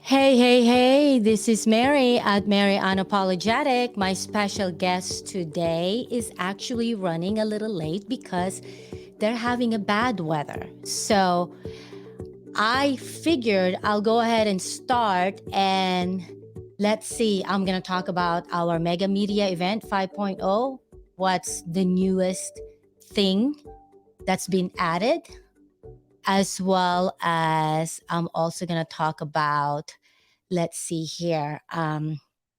Hey, hey, hey, this is Mary at Mary Unapologetic. My special guest today is actually running a little late because they're having a bad weather. So I figured I'll go ahead and start and let's see. I'm going to talk about our Mega Media Event 5.0. What's the newest thing that's been added? As well as I'm also going to talk about, let's see here,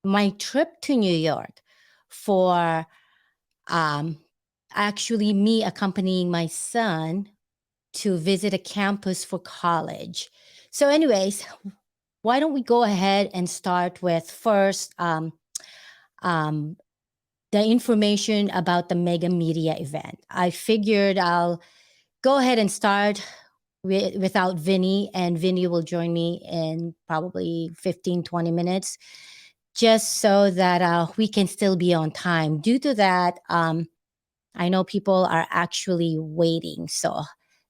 my trip to New York for um, actually me accompanying my son to visit a campus for college. So, anyways, why don't we go ahead and start with first um, the information about the Mega Media event. I figured I'll go ahead and start without Vinny, and Vinny will join me in probably 15, 20 minutes, just so that we can still be on time. Due to that, I know people are actually waiting. So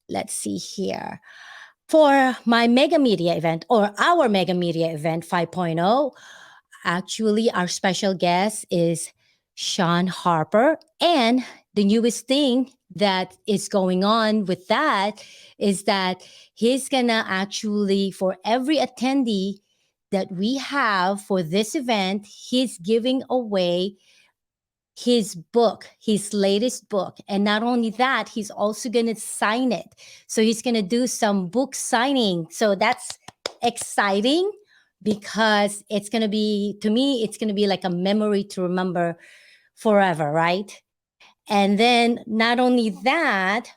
let's see here. For my Mega Media event or our Mega Media event 5.0, actually, our special guest is Sean Harper. And the newest thing that is going on with that is that he's going to actually, for every attendee that we have for this event, he's giving away his book, his latest book. And not only that, he's also going to sign it. So he's going to do some book signing. So that's exciting because it's going to be, to me, it's going to be like a memory to remember forever, right? And then not only that,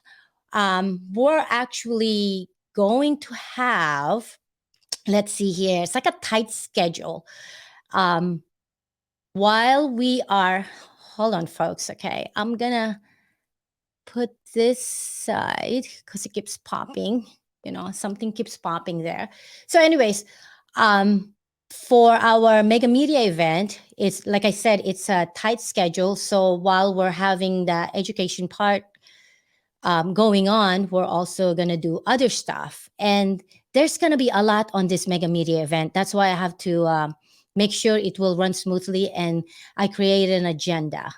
we're actually going to have, let's see here, it's like a tight schedule. Um, while we are, hold on, folks. Okay, I'm gonna put this side because it keeps popping. Something keeps popping there. So, anyways, um, for our Mega Media event, it's like I said, it's a tight schedule. So while we're having the education part going on, we're also gonna do other stuff, and there's gonna be a lot on this Mega Media event. That's why I have to make sure it will run smoothly, and I create an agenda.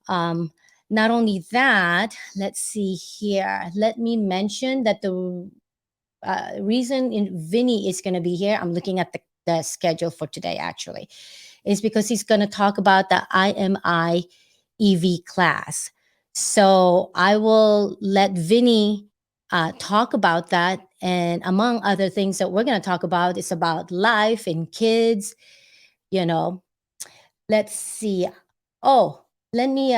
Um, Not only that, let's see here. Let me mention that the reason Vinny is going to be here, I'm looking at the schedule for today actually, is because he's going to talk about the IMI EV class. So I will let Vinny talk about that. And among other things that we're going to talk about is about life and kids, you know, let's see. Oh, let me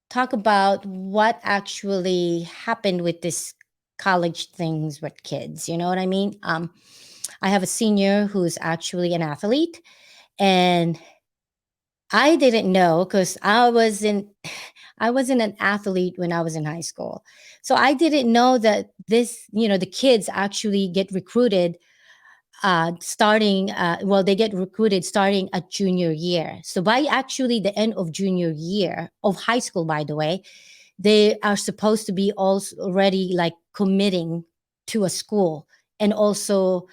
talk about what actually happened with this college things with kids. You know what I mean? I have a senior who's actually an athlete, and I didn't know because I wasn't an athlete when I was in high school. So I didn't know that the kids actually get recruited well, they get recruited starting at junior year. So by actually the end of junior year of high school, by the way, they are supposed to be also already like committing to a school and also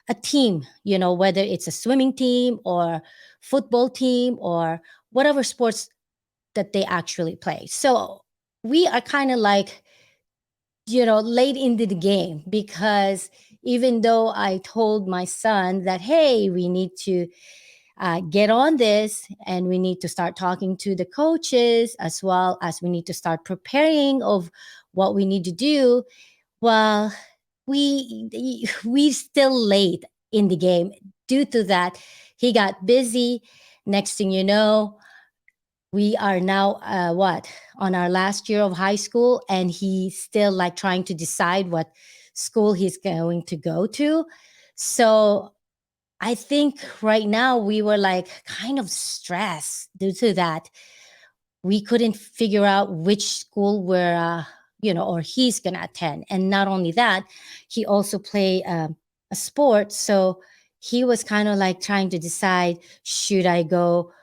a team, whether it's a swimming team or football team or whatever sports that they actually play. So we are kind of like, late into the game because even though I told my son that, hey, we need to get on this and we need to start talking to the coaches as well as we need to start preparing of what we need to do. Well, we still late in the game due to that. He got busy. Next thing you know, we are now what on our last year of high school, and he's still like trying to decide what school he's going to go to. So I think right now we were like kind of stressed due to that. We couldn't figure out which school we're or he's gonna attend. And not only that, he also play a sport, so he was kind of like trying to decide, should I go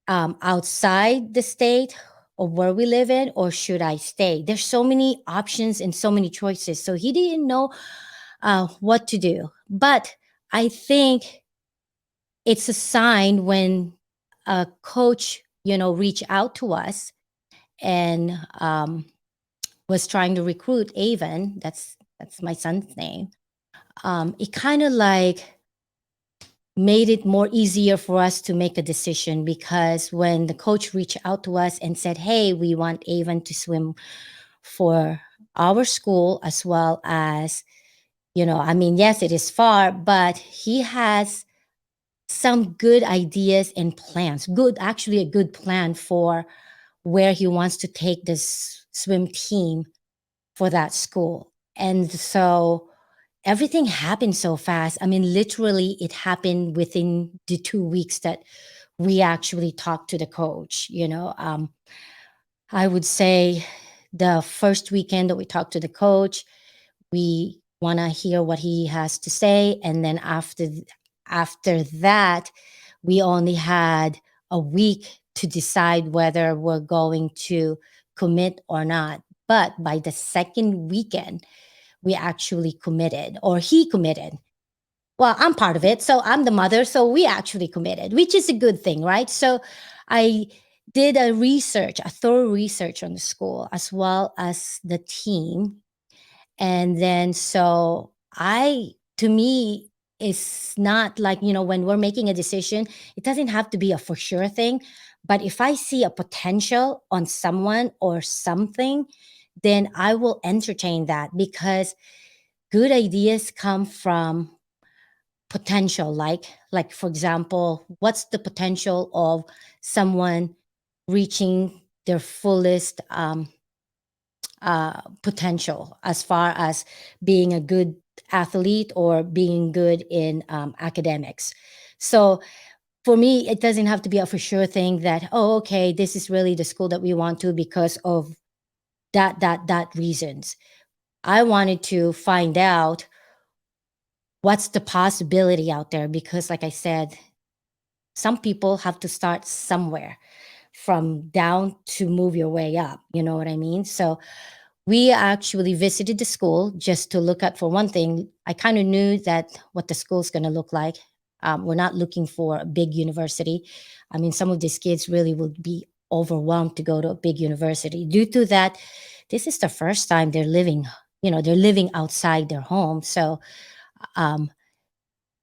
outside the state of where we live in, or should I stay? There's so many options and so many choices. So he didn't know what to do. But I think it's a sign when a coach, reach out to us and was trying to recruit Avon. That's my son's name. It kind of like made it more easier for us to make a decision, because when the coach reached out to us and said, "Hey, we want Avon to swim for our school as well as, I mean, yes, it is far, but he has some good ideas and plans. Good, actually, a good plan for where he wants to take this swim team for that school." And so everything happened so fast. I mean, literally, it happened within the 2 weeks that we actually talked to the coach. I would say the first weekend that we talked to the coach, we want to hear what he has to say, and then after that, we only had a week to decide whether we're going to commit or not. But by the second weekend, we actually committed, or he committed. Well, I'm part of it, so I'm the mother, so we actually committed, which is a good thing, right? So I did a thorough research on the school as well as the team. And then so I to me, it's not like, when we're making a decision, it doesn't have to be a for sure thing. But if I see a potential on someone or something, then I will entertain that, because good ideas come from potential. Like for example, what's the potential of someone reaching their fullest potential as far as being a good athlete or being good in academics. So for me, it doesn't have to be a for sure thing that, oh, okay, this is really the school that we want to because of that reasons. I wanted to find out what's the possibility out there, because like I said, some people have to start somewhere, from down to move your way up. You know what I mean? So we actually visited the school just to look at, for one thing, I kind of knew that what the school's going to look like. We're not looking for a big university. I mean, some of these kids really would be overwhelmed to go to a big university due to that. This is the first time they're living outside their home. So um,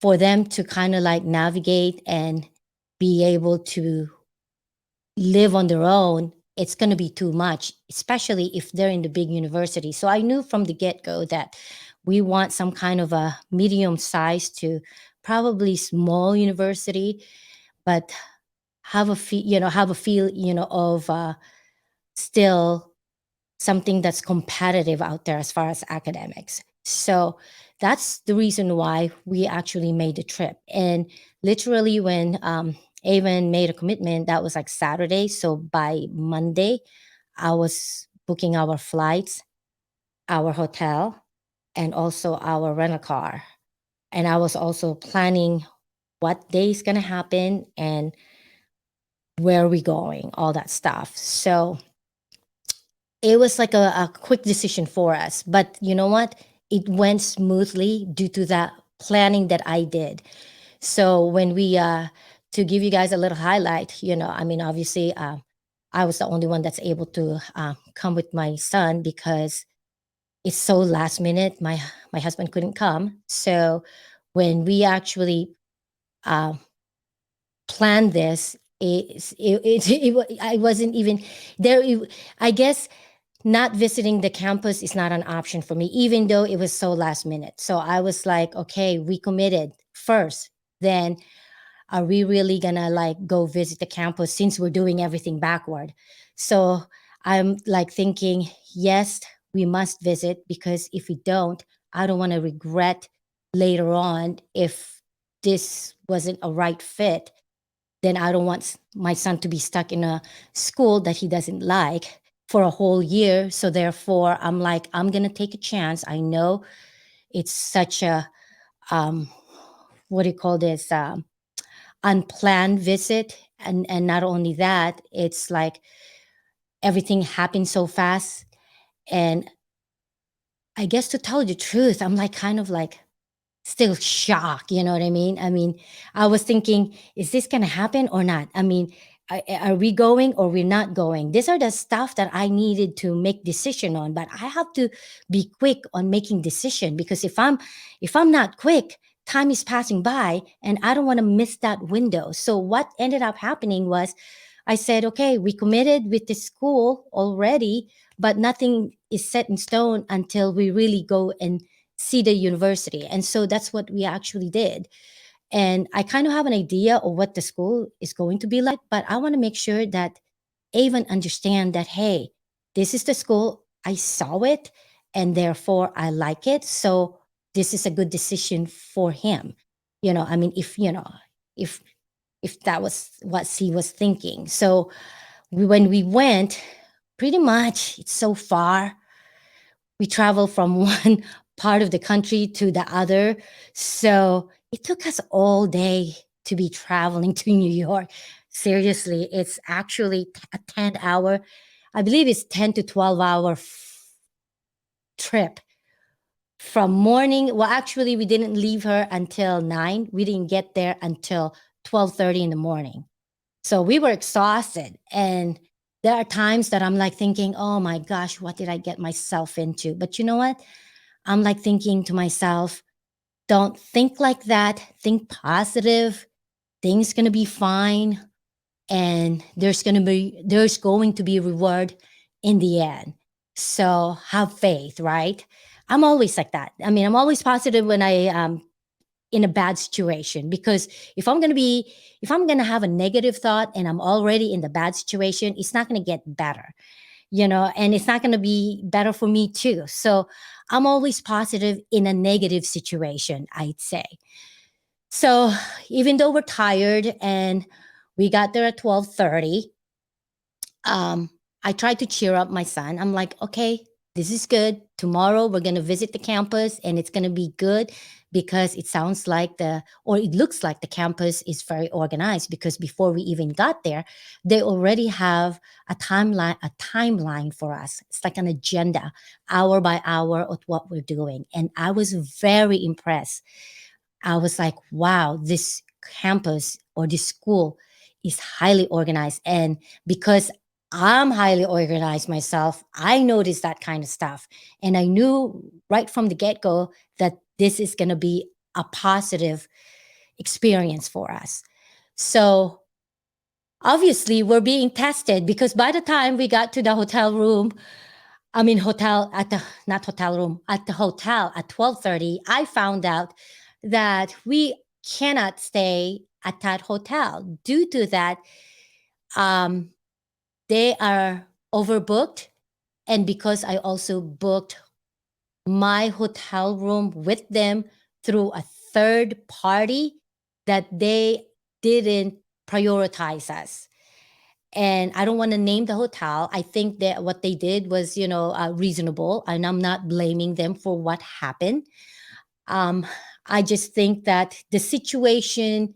for them to kind of like navigate and be able to live on their own, it's going to be too much, especially if they're in the big university. So I knew from the get go that we want some kind of a medium size to probably small university, but have a feel, of still something that's competitive out there as far as academics. So that's the reason why we actually made the trip. And literally, when Avon made a commitment, that was like Saturday. So by Monday, I was booking our flights, our hotel, and also our rental car. And I was also planning what day is going to happen and where are we going, all that stuff. So it was like a quick decision for us. But you know what? It went smoothly due to that planning that I did. So when to give you guys a little highlight, I mean, obviously, I was the only one that's able to come with my son, because it's so last minute. My husband couldn't come. So when we actually uh, planned this, I wasn't even there. I guess not visiting the campus is not an option for me, even though it was so last minute. So I was like, okay, we committed first. Then are we really gonna like go visit the campus since we're doing everything backward? So I'm like thinking, yes, we must visit, because if we don't, I don't want to regret later on if this wasn't a right fit. Then I don't want my son to be stuck in a school that he doesn't like for a whole year. So therefore, I'm like, I'm gonna take a chance. I know it's such a um, what do you call this? Unplanned visit, and not only that, it's like everything happened so fast. And I guess, to tell you the truth, I'm like kind of like still shocked. You know what I mean? I mean, I was thinking, is this going to happen or not? I mean, are we going or we're not going? These are the stuff that I needed to make decision on, but I have to be quick on making decision, because if I'm not quick, time is passing by and I don't want to miss that window. So what ended up happening was, I said, okay, we committed with the school already, but nothing is set in stone until we really go and see the university. And so that's what we actually did. And I kind of have an idea of what the school is going to be like, but I want to make sure that Avon understand that, hey, this is the school. I saw it and therefore I like it. So this is a good decision for him. I mean, if if that was what he was thinking. So when we went, pretty much it's so far. We travel from one part of the country to the other. So it took us all day to be traveling to New York. Seriously, it's actually a 10-hour, I believe it's 10 to 12-hour trip from morning. Well, actually, we didn't leave her until 9. We didn't get there until 12:30 in the morning. So we were exhausted. And there are times that I'm like thinking, oh my gosh, what did I get myself into? But you know what? I'm like thinking to myself, don't think like that. Think positive. Things gonna be fine. And there's going to be a reward in the end. So have faith, right? I'm always like that. I mean, I'm always positive when I in a bad situation, because if I'm going to have a negative thought and I'm already in the bad situation, it's not going to get better, and it's not going to be better for me too. So I'm always positive in a negative situation, I'd say. So even though we're tired and we got there at 12:30, um, I tried to cheer up my son. I'm like, okay, this is good. Tomorrow we're going to visit the campus and it's going to be good, because it sounds like or it looks like the campus is very organized, because before we even got there, they already have a timeline for us. It's like an agenda, hour by hour of what we're doing. And I was very impressed. I was like, wow, this campus or this school is highly organized. And because I'm highly organized myself, I noticed that kind of stuff. And I knew right from the get go that this is going to be a positive experience for us. So obviously, we're being tested, because by the time we got to the hotel room, I mean, hotel at the not hotel room at the hotel at 12:30, I found out that we cannot stay at that hotel due to that. Um, they are overbooked, and because I also booked my hotel room with them through a third party, that they didn't prioritize us. And I don't want to name the hotel. I think that what they did was, reasonable, and I'm not blaming them for what happened. Um, I just think that the situation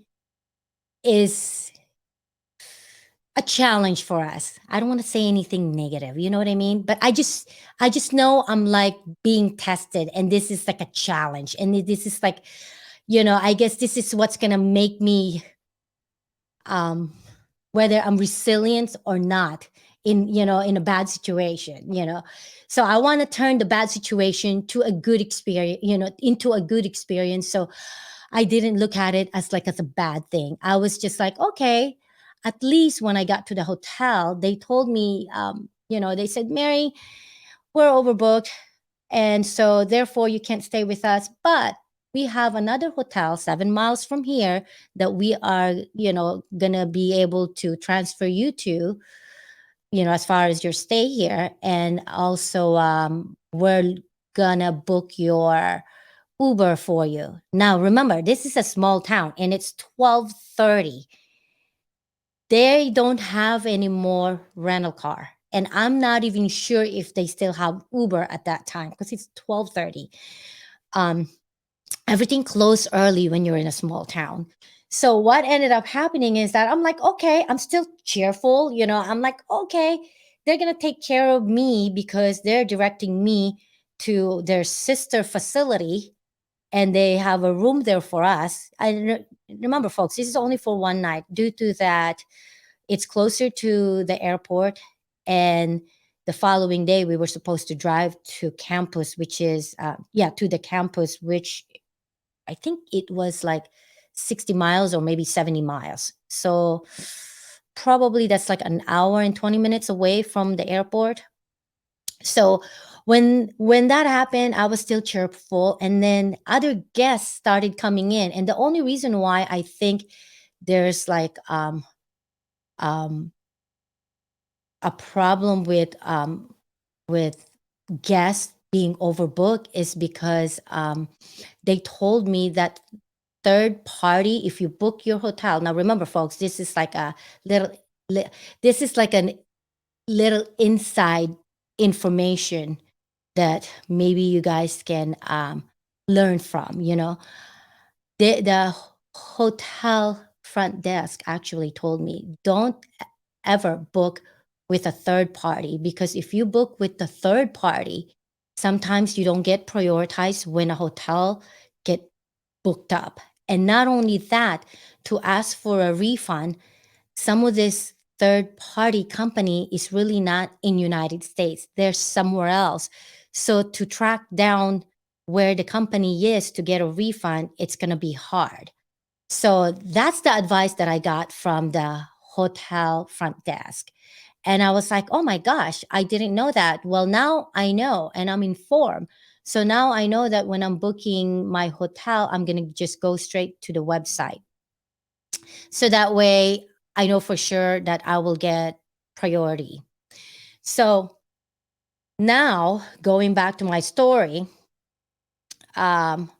is a challenge for us. I don't want to say anything negative, you know what I mean? But I just know I'm like being tested, and this is like a challenge, and this is like, I guess this is what's gonna make me, um whether I'm resilient or not in a bad situation. So I want to turn the bad situation to a good experience, into a good experience. So I didn't look at it as a bad thing. I was just like, okay, at least when I got to the hotel, they told me, they said, Mary, we're overbooked, and so therefore you can't stay with us, but we have another hotel 7 miles from here that we are, gonna be able to transfer you to, as far as your stay here. And also, we're gonna book your Uber for you. Now remember, this is a small town and it's 12:30. They don't have any more rental car. And I'm not even sure if they still have Uber at that time, because it's 12:30. Um, Everything closed early when you're in a small town. So what ended up happening is that I'm like, okay, I'm still cheerful. I'm like, okay, they're going to take care of me because they're directing me to their sister facility. and they have a room there for us. Remember, folks, this is only for one night due to that it's closer to the airport. And the following day, we were supposed to drive to campus, which is, to the campus, which I think it was like 60 miles or maybe 70 miles. So probably that's like an hour and 20 minutes away from the airport. So when that happened, I was still cheerful, and then other guests started coming in. And the only reason why I think there's like um a problem with guests being overbooked is because they told me that third party, if you book your hotel, now remember folks, this is like a little li- this is like a little inside information that maybe you guys can learn from. The hotel front desk actually told me, don't ever book with a third party, because if you book with the third party, sometimes you don't get prioritized when a hotel get booked up. And not only that, to ask for a refund, some of this third party company is really not in United States, they're somewhere else. So to track down where the company is to get a refund, it's going to be hard. So that's the advice that I got from the hotel front desk. And I was like, oh my gosh, I didn't know that. Well, now I know and I'm informed. So now I know that when I'm booking my hotel, I'm going to just go straight to the website. So that way I know for sure that I will get priority. So now going back to my story, um,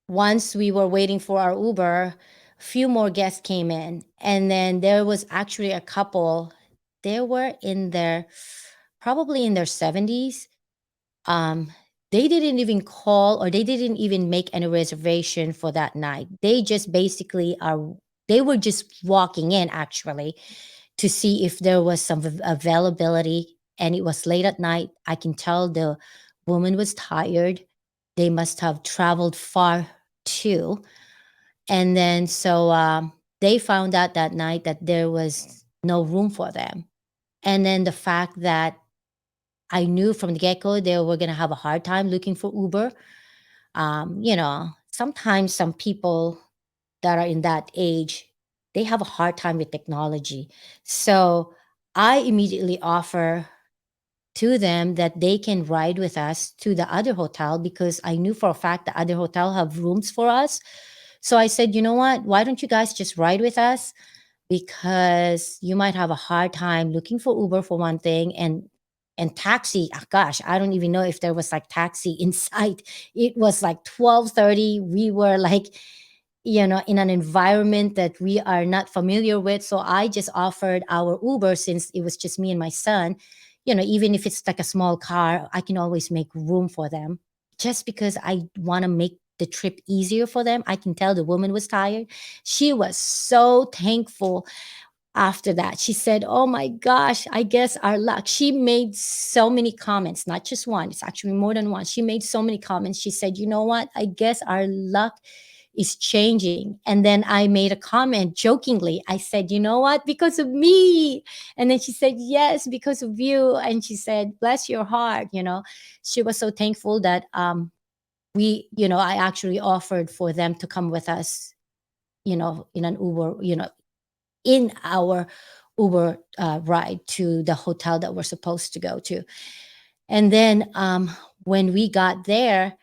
once we were waiting for our Uber, a few more guests came in. And then there was actually a couple. They were in their, probably in their 70s. Um, they didn't even call, or they didn't even make any reservation for that night. They just basically they were just walking in actually to see if there was some availability. And it was late at night. I can tell the woman was tired. They must have traveled far too. And then so they found out that night that there was no room for them. And then the fact that I knew from the get-go they were going to have a hard time looking for Uber. Sometimes some people that are in that age, they have a hard time with technology. So I immediately offer to them that they can ride with us to the other hotel, because I knew for a fact the other hotel have rooms for us. So I said, you know what? Why don't you guys just ride with us? Because you might have a hard time looking for Uber for one thing, and taxi. Gosh, I don't even know if there was like taxi in sight. It was like 12:30. We were like, in an environment that we are not familiar with. So I just offered our Uber, since it was just me and my son. Even if it's like a small car, I can always make room for them, just because I want to make the trip easier for them. I can tell the woman was tired. She was so thankful after that. She said, oh my gosh, I guess our luck. She made so many comments, not just one, it's actually more than one. She made so many comments. She said, you know what? I guess our luck is changing. And then I made a comment jokingly. I said, you know what? Because of me. And then she said, yes, because of you. And she said, bless your heart. She was so thankful that I actually offered for them to come with us, in an Uber, in our Uber ride to the hotel that we're supposed to go to. And then when we got there,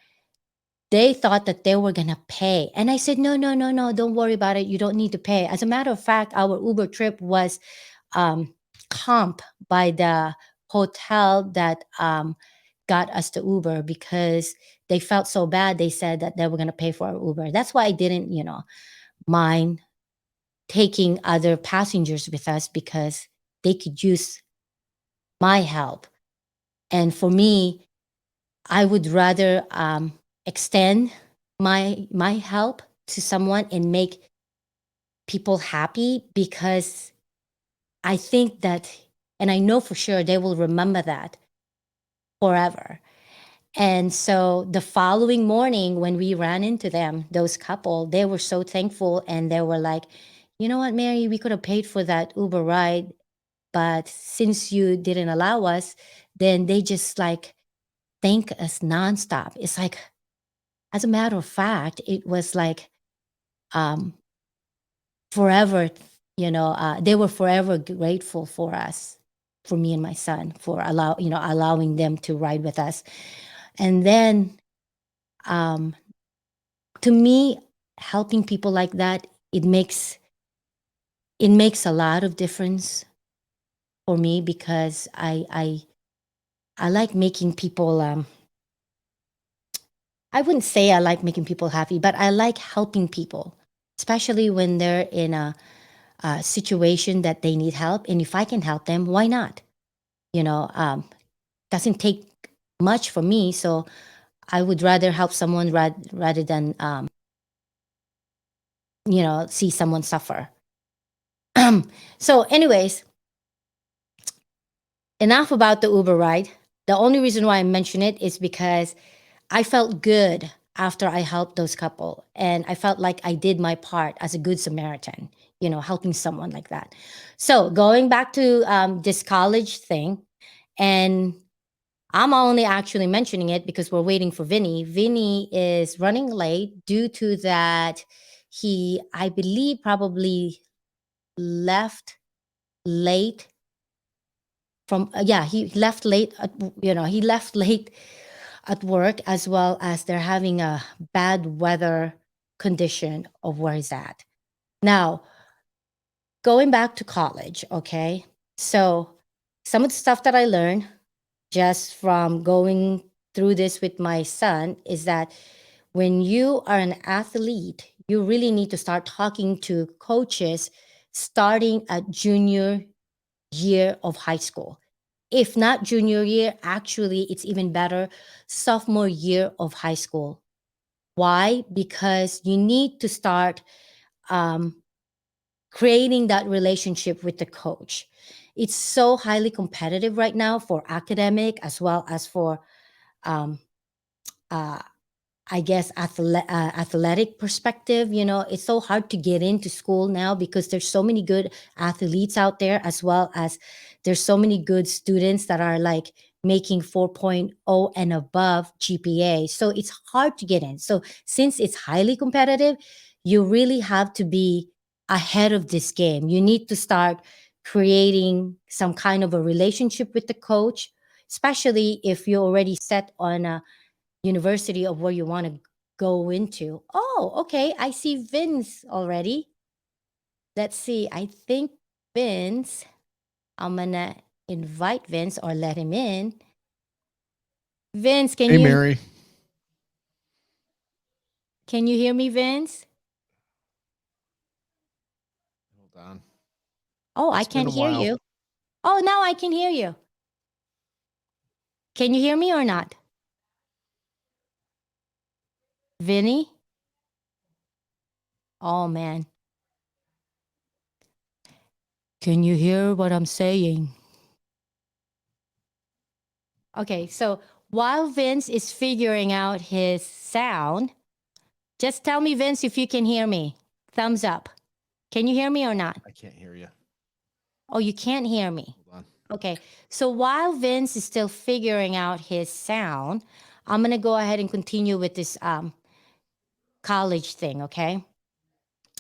they thought that they were going to pay. And I said, no, no, no, no, don't worry about it. You don't need to pay. As a matter of fact, our Uber trip was comp by the hotel that got us the Uber, because they felt so bad. They said that they were going to pay for our Uber. That's why I didn't, mind taking other passengers with us, because they could use my help. And for me, I would rather extend my help to someone and make people happy, because I think that, and I know for sure they will remember that forever. And so the following morning, when we ran into them, those couple, they were so thankful. And they were like, you know what, Mary, we could have paid for that Uber ride. But since you didn't allow us, then they just like thank us nonstop. It's like, as a matter of fact, it was like um, forever, they were forever grateful for us, for me and my son, for allowing them to ride with us. And then um, to me, helping people like that, it makes a lot of difference for me because I like making people. I wouldn't say I like making people happy, but I like helping people, especially when they're in a situation that they need help. And if I can help them, why not? You know, doesn't take much for me, so I would rather help someone rather than see someone suffer. So, anyways, enough about the Uber ride. The only reason why I mention it is because I felt good after I helped those couple, and I felt like I did my part as a good Samaritan, helping someone like that. So going back to this college thing, and I'm only actually mentioning it because we're waiting for Vinny. Vinny is running late due to that he, I believe, probably left late from yeah, he left late he left late at work, as well as they're having a bad weather condition of where he's at. Now, going back to college, okay? So, some of the stuff that I learned just from going through this with my son is that when you are an athlete, you really need to start talking to coaches starting at junior year of high school. If not junior year, actually, it's even better, sophomore year of high school. Why? Because you need to start um, creating that relationship with the coach. It's so highly competitive right now for academic as well as for um, uh, I guess athletic perspective. It's so hard to get into school now because there's so many good athletes out there, as well as there's so many good students that are like making 4.0 and above GPA. So it's hard to get in. So since it's highly competitive, you really have to be ahead of this game. You need to start creating some kind of a relationship with the coach, especially if you're already set on a university of where you want to go into. Oh, okay. I see Vince already. Let's see. I think Vince, I'm going to invite Vince or let him in. Vince, can Hey, you Mary. can you hear me, Vince? Hold on. Oh, I It's been can't a hear while. you. Oh, now I can hear you. Can you hear me or not? Vinny? Oh man. Can you hear what I'm saying? Okay, so while Vince is figuring out his sound, just tell me, Vince, if you can hear me. Thumbs up. Can you hear me or not? I can't hear you. Oh, you can't hear me. Hold on. Okay. So while Vince is still figuring out his sound, I'm going to go ahead and continue with this college thing. Okay.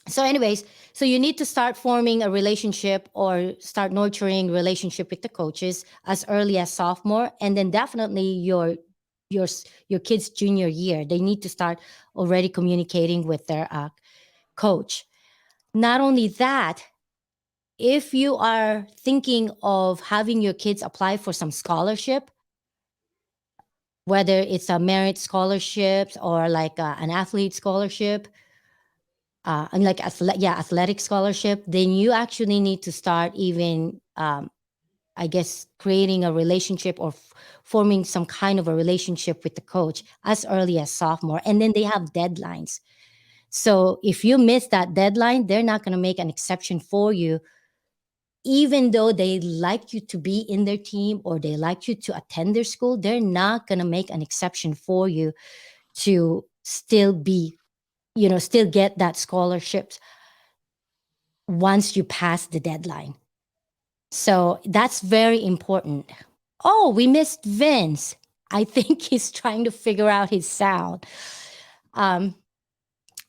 So, anyways, so you need to start forming a relationship or start nurturing relationship with the coaches as early as sophomore, and then definitely your kids' junior year. They need to start already communicating with their coach. Not only that, if you are thinking of having your kids apply for some scholarship, whether it's a merit scholarships or like an athlete scholarship, and like athletic scholarship, then you actually need to start even, I guess, creating a relationship or forming some kind of a relationship with the coach as early as sophomore. And then they have deadlines. So if you miss that deadline, they're not going to make an exception for you even though they like you to be in their team or they like you to attend their school, they're not going to make an exception for you to still be, still get that scholarship once you pass the deadline. So that's very important. Oh, we missed Vince. I think he's trying to figure out his sound. Um,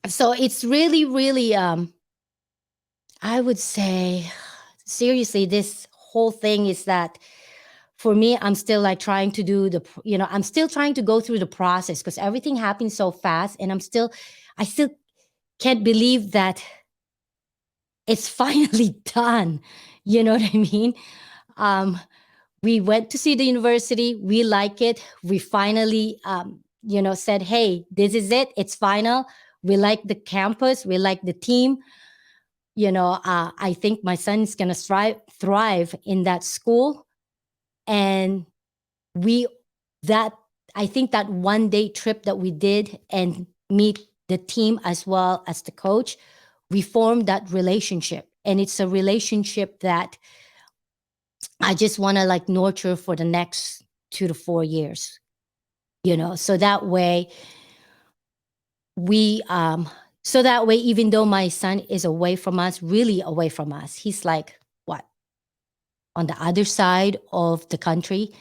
so it's really, really, I would say, seriously, this whole thing is that for me, I'm still like trying to do I'm still trying to go through the process because everything happens so fast. And I still can't believe that it's finally done. You know what I mean? Um, we went to see the university. We like it. We finally, said, hey, this is it. It's final. We like the campus. We like the team. I think my son's going to thrive in that school. And we, that, I think that 1 day trip that we did and meet the team as well as the coach, we formed that relationship. And it's a relationship that I just want to like nurture for the next 2 to 4 years, so that way we, even though my son is away from us, really away from us, he's like, what, on the other side of the country,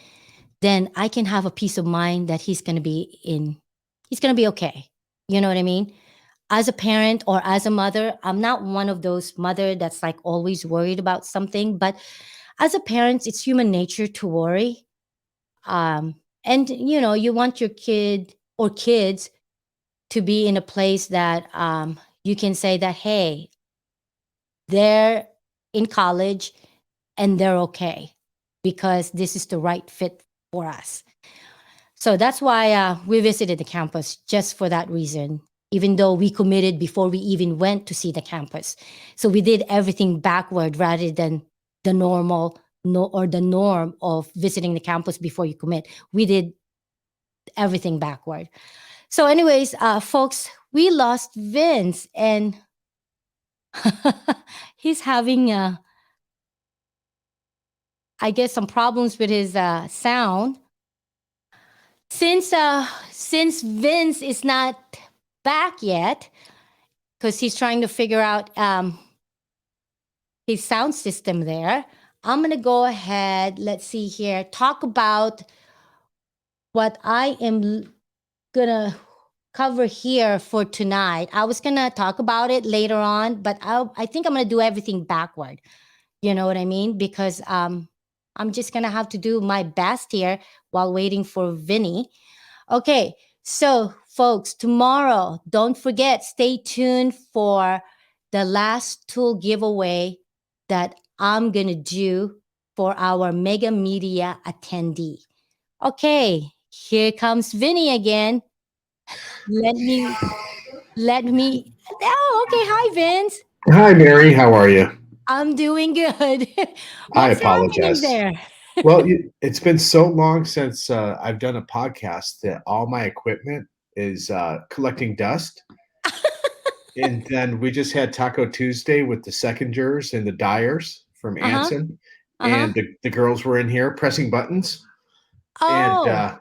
then I can have a peace of mind that he's going to be okay. You know what I mean? As a parent or as a mother, I'm not one of those mother that's like always worried about something, but as a parent, it's human nature to worry. And you want your kid or kids to be in a place that you can say that, hey, they're in college and they're okay because this is the right fit for us. So that's why we visited the campus just for that reason, even though we committed before we even went to see the campus. So we did everything backward rather than the normal or the norm of visiting the campus before you commit. We did everything backward. So, anyways, folks, we lost Vince, and he's having, I guess, some problems with his sound. Since Vince is not back yet, because he's trying to figure out his sound system there, I'm gonna go ahead. Let's see here. Talk about what I am gonna cover here for tonight. I was gonna talk about it later on, but I think I'm gonna do everything backward. You know what I mean? Because I'm just gonna have to do my best here while waiting for Vinny. Okay, so folks, tomorrow, don't forget, stay tuned for the last tool giveaway that I'm gonna do for our Mega Media attendee. Okay, here comes Vinny again. Let me, let me. Oh, okay. Hi, Vince. Hi, Mary. How are you? I'm doing good. I What's happening apologize. there? Well, it's been so long since I've done a podcast that all my equipment is collecting dust. And then we just had Taco Tuesday with the Seconders and the Dyers from Uh huh. Anson. Uh huh. And the girls were in here pressing buttons. And Oh,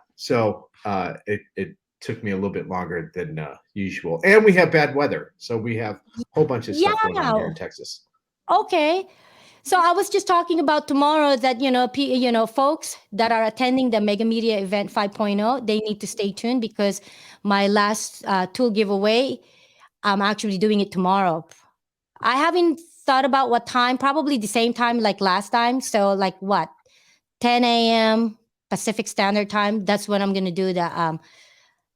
it took me a little bit longer than usual. And we have bad weather. So we have a whole bunch of stuff going on here yeah. in Texas. Okay. So I was just talking about tomorrow that folks that are attending the Mega Media Event 5.0, they need to stay tuned because my last tool giveaway, I'm actually doing it tomorrow. I haven't thought about what time. Probably the same time like last time. So like what, 10 a.m. Pacific Standard Time. That's when I'm gonna do the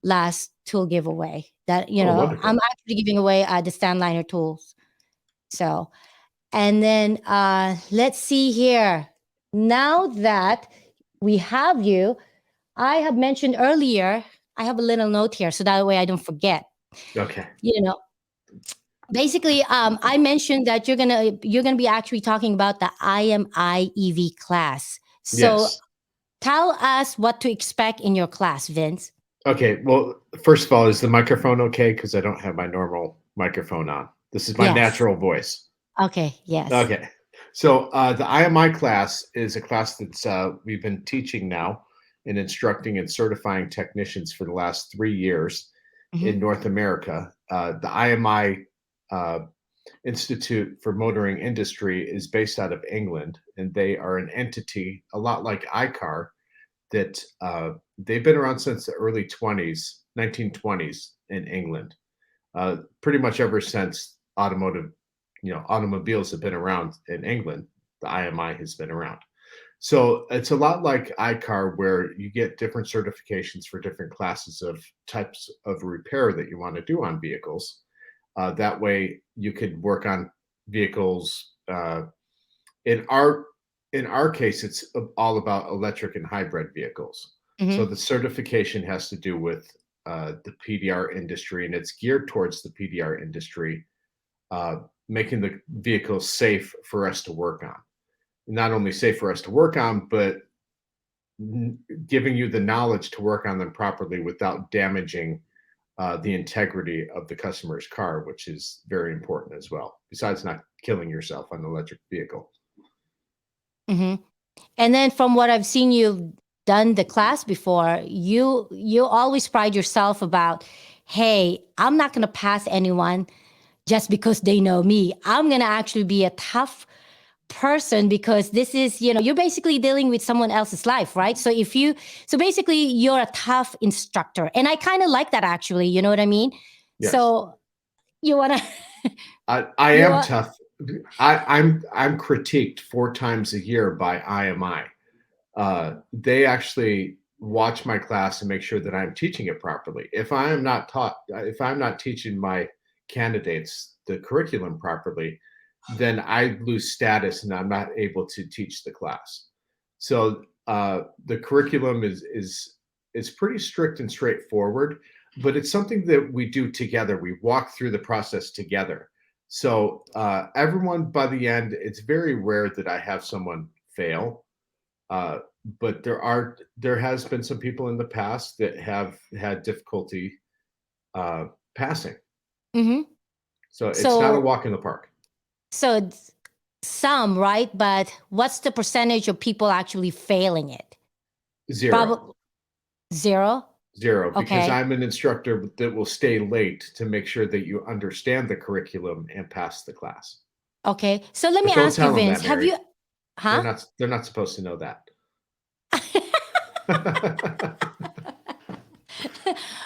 last tool giveaway. That Oh, I'm wonderful. actually giving away the Standliner tools. So, and then let's see here. Now that we have you, I have mentioned earlier. I have a little note here so that way I don't forget. Okay. You know, basically, I mentioned that you're gonna be actually talking about the IMI EV class. So Yes. tell us what to expect in your class, Vince. Okay. Well, first of all, is the microphone okay? Because I don't have my normal microphone on. This is my Yes. natural voice. Okay. Yes. Okay. So the IMI class is a class that's we've been teaching now and instructing and certifying technicians for the last 3 years Mhm. in North America. The IMI Institute for Motoring Industry is based out of England, and they are an entity a lot like iCar that they've been around since the early 20s, 1920s in England. Pretty much ever since automobiles have been around in England, the IMI has been around. So it's a lot like iCar, where you get different certifications for different classes of types of repair that you want to do on vehicles. That way, you could work on vehicles. In our in our case, it's all about electric and hybrid vehicles. So Mhm. the certification has to do with the PDR industry, and it's geared towards the PDR industry, making the vehicles safe for us to work on. Not only safe for us to work on, but giving you the knowledge to work on them properly without damaging the integrity of the customer's car, which is very important as well, besides not killing yourself on an electric vehicle. Mhm. And then from what I've seen you've done the class before, you always pride yourself about, hey, I'm not going to pass anyone just because they know me. I'm going to actually be a tough person because this is, you're basically dealing with someone else's life, right? So basically you're a tough instructor. And I kind of like that actually, you know what I mean? Yes, So you want to, I you am want, tough. I'm critiqued 4 times a year by IMI. They actually watch my class and make sure that I'm teaching it properly. If I'm not teaching my candidates the curriculum properly, then I lose status and I'm not able to teach the class. So the curriculum is pretty strict and straightforward, but it's something that we do together. We walk through the process together. So everyone, by the end, it's very rare that I have someone fail. Uh, but there has been some people in the past that have had difficulty uh, passing. mhm. So it's not a so, walk in the park. so it's some, right? But what's the percentage of people actually failing it? Zero, Probably zero. zero, because Okay. I'm an instructor that will stay late to make sure that you understand the curriculum and pass the class. Okay. So let me But don't ask you, tell them Vince, that, have Mary. you, huh? They're not supposed to know that.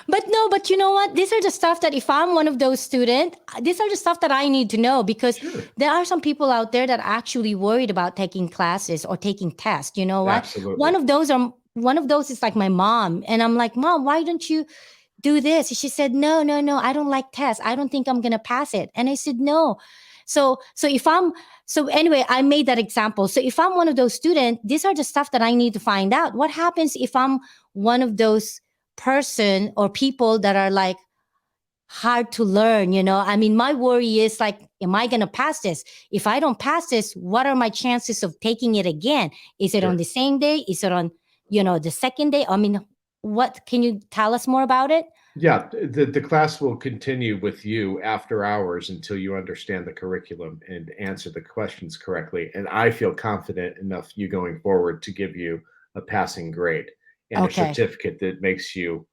But no, but you know what? These are the stuff that if I'm one of those students, these are the stuff that I need to know because Sure, there are some people out there that are actually worried about taking classes or taking tests. You know what? absolutely. One of those is like my mom. And I'm like, Mom, why don't you do this? She said, No, no, no, I don't like tests. I don't think I'm gonna pass it. And I said, No. So if I'm so anyway, I made that example. So if I'm one of those students, these are the stuff that I need to find out. What happens if I'm one of those person or people that are like hard to learn, I mean, my worry is like, am I going to pass this? If I don't pass this, what are my chances of taking it again? Is it on Sure. the same day? Is it on, the second day? I mean, what can you tell us more about it? Yeah, the class will continue with you after hours until you understand the curriculum and answer the questions correctly. And I feel confident enough you going forward to give you a passing grade and a Okay. certificate that makes you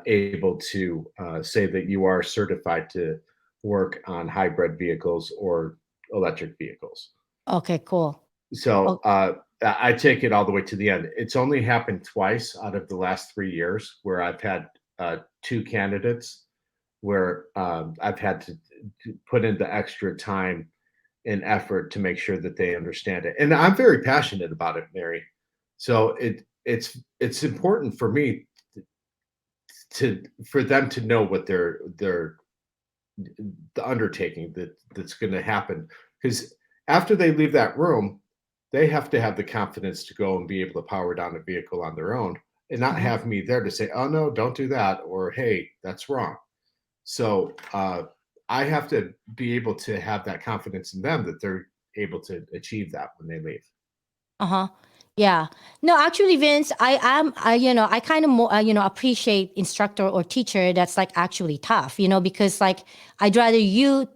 able to say that you are certified to work on hybrid vehicles or electric vehicles. Okay, cool. So Oh, I take it all the way to the end. It's only happened twice out of the last 3 years where I've had two candidates where I've had to put in the extra time and effort to make sure that they understand it. And I'm very passionate about it, Mary. So it's important for me to for them to know what their the undertaking that's going to happen, because after they leave that room, they have to have the confidence to go and be able to power down a vehicle on their own and not uh-huh. have me there to say, oh no, don't do that, or hey, that's wrong. So I have to be able to have that confidence in them that they're able to achieve that when they leave. Uh-huh. Yeah. No, actually, Vince, I kind of more, appreciate instructor or teacher that's like actually tough, because like I'd rather you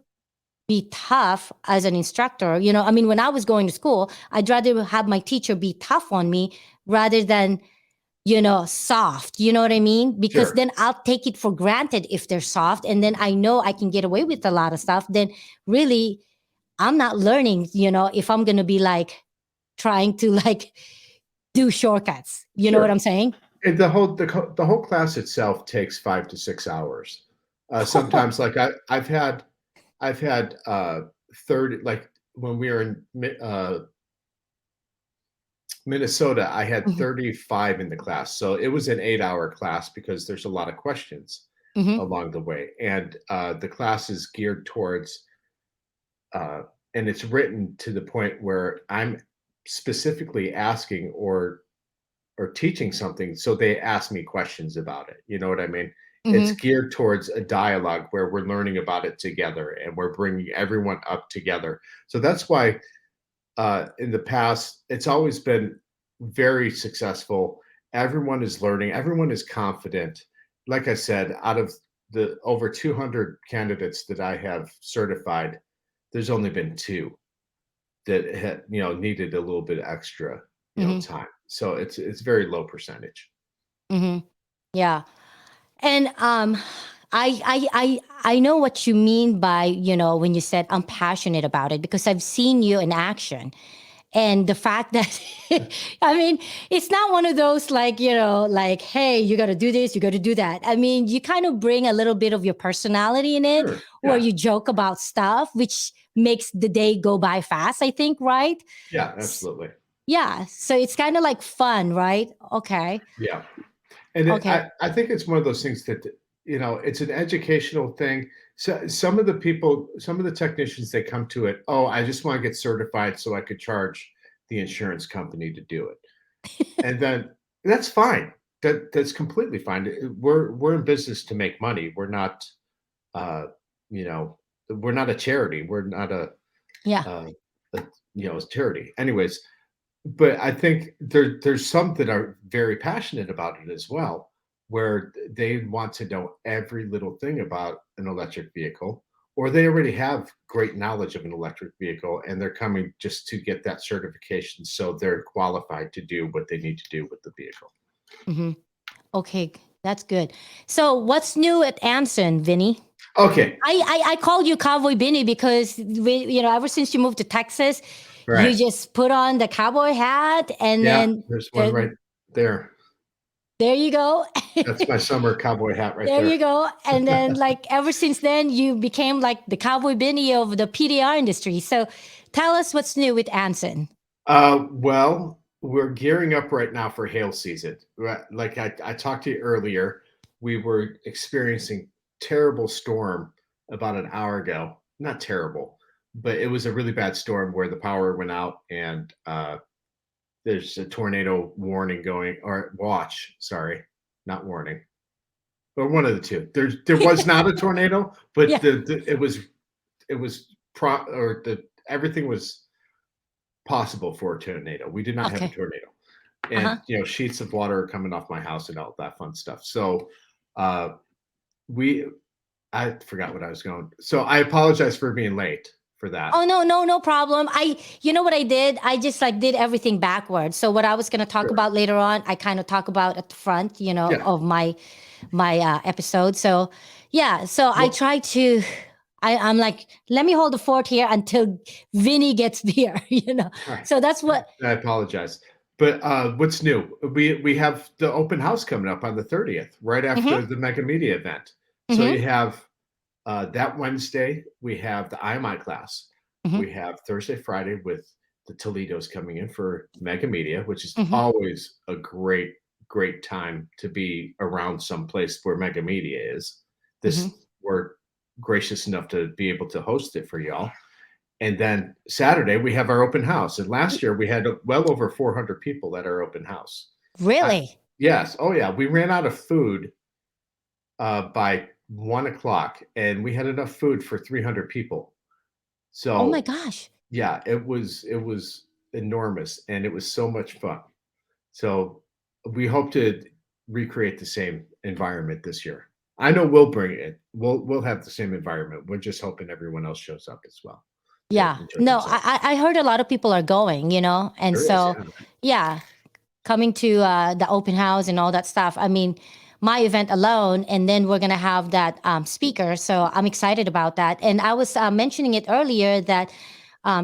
be tough as an instructor. I mean, when I was going to school, I'd rather have my teacher be tough on me rather than, soft. You know what I mean? Because Sure. then I'll take it for granted if they're soft. And then I know I can get away with a lot of stuff. Then really, I'm not learning, if I'm going to be like trying to like do shortcuts. You know what Sure. I'm saying? And the whole class itself takes 5 to 6 hours. Sometimes, like, I've had 30, like, when we were in Minnesota, I had Mhm, 35 in the class. So it was an 8-hour class because there's a lot of questions mhm, along the way. And the class is geared towards, uh, and it's written to the point where I'm specifically asking or teaching something, so they ask me questions about it. You know what I mean? It's mhm, geared towards a dialogue where we're learning about it together and we're bringing everyone up together. So that's why in the past it's always been very successful. Everyone is learning, everyone is confident. Like I said, out of the over 200 candidates that I have certified, there's only been two that had, needed a little bit extra, mhm, time. So it's very low percentage. mhm. Yeah. And I know what you mean by, when you said I'm passionate about it because I've seen you in action. And the fact that I mean, it's not one of those like, like, hey, you got to do this, you got to do that. I mean, you kind of bring a little bit of your personality in it, Sure. or Yeah. you joke about stuff, which makes the day go by fast, I think, right? Yeah, S- absolutely. Yeah. So it's kind of like fun, right? Okay. Yeah. And Okay. I think it's one of those things that, it's an educational thing. So some of the people, some of the technicians, they come to it, oh, I just want to get certified so I could charge the insurance company to do it. And then that's fine. That's completely fine. We're in business to make money. Uh, you know, we're not a charity. We're not Yeah. uh, a charity. Anyways, but I think there's some that are very passionate about it as well, where they want to know every little thing about an electric vehicle, or they already have great knowledge of an electric vehicle and they're coming just to get that certification so they're qualified to do what they need to do with the vehicle. Hmm. Okay. That's good. So what's new at Anson, Vinny? Okay. I called you Cowboy Vinny because ever since you moved to Texas, you Right. just put on the cowboy hat and Yeah, then there's one right the, there. there you go. That's my summer cowboy hat right There you there. go. And then like ever since then you became like the Cowboy Vinny of the PDR industry. So tell us what's new with Anson. Well, we're gearing up right now for hail season. Like I talked to you earlier, we were experiencing terrible storm about an hour ago. Not terrible, but it was a really bad storm where the power went out and there's a tornado warning going or watch. Sorry, not warning, or one of the two. There was not a tornado, but Yeah. it was or the everything was possible for a tornado. We did not have a Okay. tornado. Uh-huh. And sheets of water are coming off my house and all that fun stuff. So uh we I forgot what I was going. So I apologize for being late for that. Oh no problem. You know what I did? I just like did everything backwards. So what I was going to talk Sure. about later on, I kind of talk about at the front, Yeah. of my episode. So yeah, so I Well, try to. I'm like, let me hold the fort here until Vinny gets here. all right. So that's what. I apologize. But what's new? We have the open house coming up on the 30th, right Mm-hmm, after the Mega Media event. So mm-hmm, you have that Wednesday, we have the IMI class. mm-hmm, We have Thursday, Friday with the Toledos coming in for Mega Media, which is mm-hmm, always a great, great time to be around some place where Mega Media is. mm-hmm. This we're gracious enough to be able to host it for y'all. And then Saturday we have our open house. And last year we had well over 400 people at our open house. I, Really? yes, oh yeah, we ran out of food by 1 o'clock, and we had enough food for 300 people. Oh my So gosh! yeah, it was enormous, and it was so much fun. So we hope to recreate the same environment this year. I know we'll bring it. We'll have the same environment. We're just hoping everyone else shows up as well to Yeah. enjoy No, themselves. I heard a lot of people are going, and There is, so, yeah. yeah, coming to the open house and all that stuff. I mean, my event alone, and then we're gonna have that speaker. So I'm excited about that. And I was mentioning it earlier that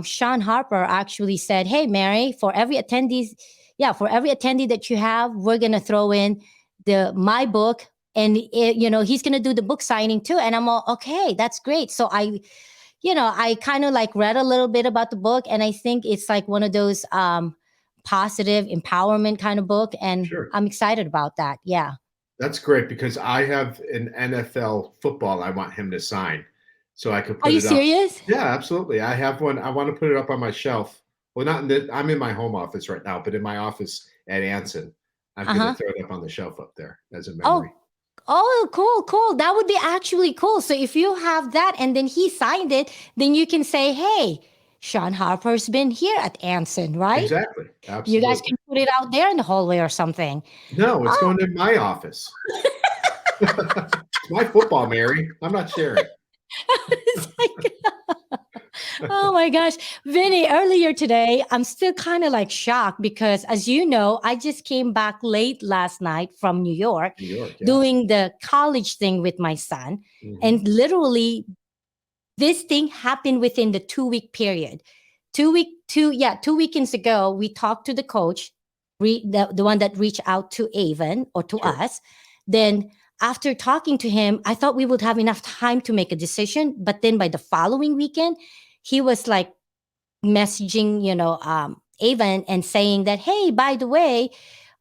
Sean Harper actually said, "Hey, Mary, for every attendee that you have, we're gonna throw in the my book." And he's gonna do the book signing too. And I'm all okay. That's great. So I kind of like read a little bit about the book, and I think it's like one of those positive empowerment kind of book, and Sure. I'm excited about that. Yeah. That's great because I have an NFL football I want him to sign, so I could Are put you it up. serious? Yeah, absolutely. I have one. I want to put it up on my shelf. Well, not in I'm in my home office right now, but in my office at Anson, I'm Uh going to huh. throw it up on the shelf up there as a memory. Oh, oh, cool, cool. That would be actually cool. So if you have that and then he signed it, then you can say, "Hey, Sean Harper's been here at Anson, right?" Exactly. You guys Absolutely. can put it out there in the hallway or something. No, it's Oh, going in my office. It's my football, Mary. I'm not sharing. it's like, oh my gosh. Vinny, earlier today, I'm still kind of like shocked because, as you know, I just came back late last night from New York New York, yeah. doing the college thing with my son. Mhm. And literally, this thing happened within the 2 week period. 2 weekends ago, we talked to the coach, the one that reached out to Avon or to Sure. us. Then after talking to him, I thought we would have enough time to make a decision. But then by the following weekend, he was like messaging, Avon and saying that, "Hey, by the way,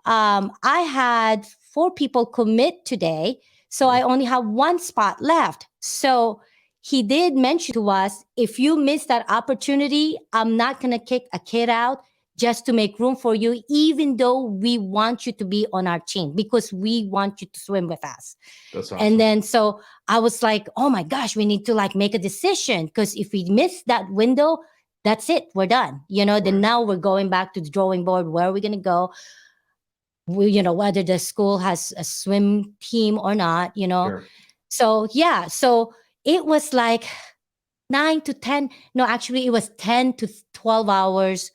I had 4 people commit today, so Mm, I only have one spot left." So he did mention to us, "If you miss that opportunity, I'm not going to kick a kid out just to make room for you, even though we want you to be on our team because we want you to swim with us." that's And awesome. then so I was like, "Oh my gosh, we need to like make a decision because if we miss that window, that's it. We're done." Then Right. now we're going back to the drawing board. Where are we going to go? Whether the school has a swim team or not. Sure. So yeah, so it was like 9 to 10. No, actually, it was 10 to 12 hours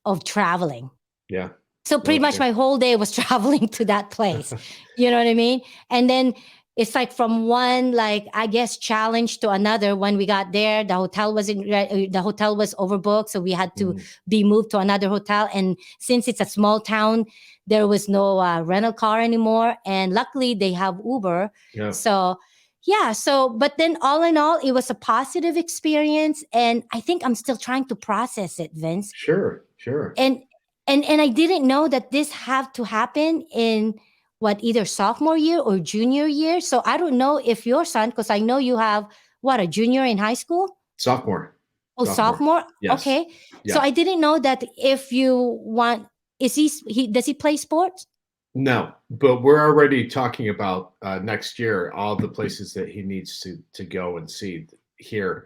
of traveling. Yeah. So pretty much Okay. my whole day was traveling to that place. You know what I mean? And then it's like from one, like, I guess, challenge to another. When we got there, the hotel was overbooked, so we had to Mhm. be moved to another hotel. And since it's a small town, there was no rental car anymore. And luckily, they have Uber. Yeah. So yeah. So, but then all in all, it was a positive experience, and I think I'm still trying to process it, Vince. Sure. Sure. and and I didn't know that this have to happen in what, either sophomore year or junior year. So I don't know if your son, because I know you have what, a junior in high school. Sophomore. Oh, Sophomore. sophomore. Yes. Okay. So Yeah. I didn't know that if you want, he does he play sports? No, but we're already talking about next year all the places that he needs to go and see here.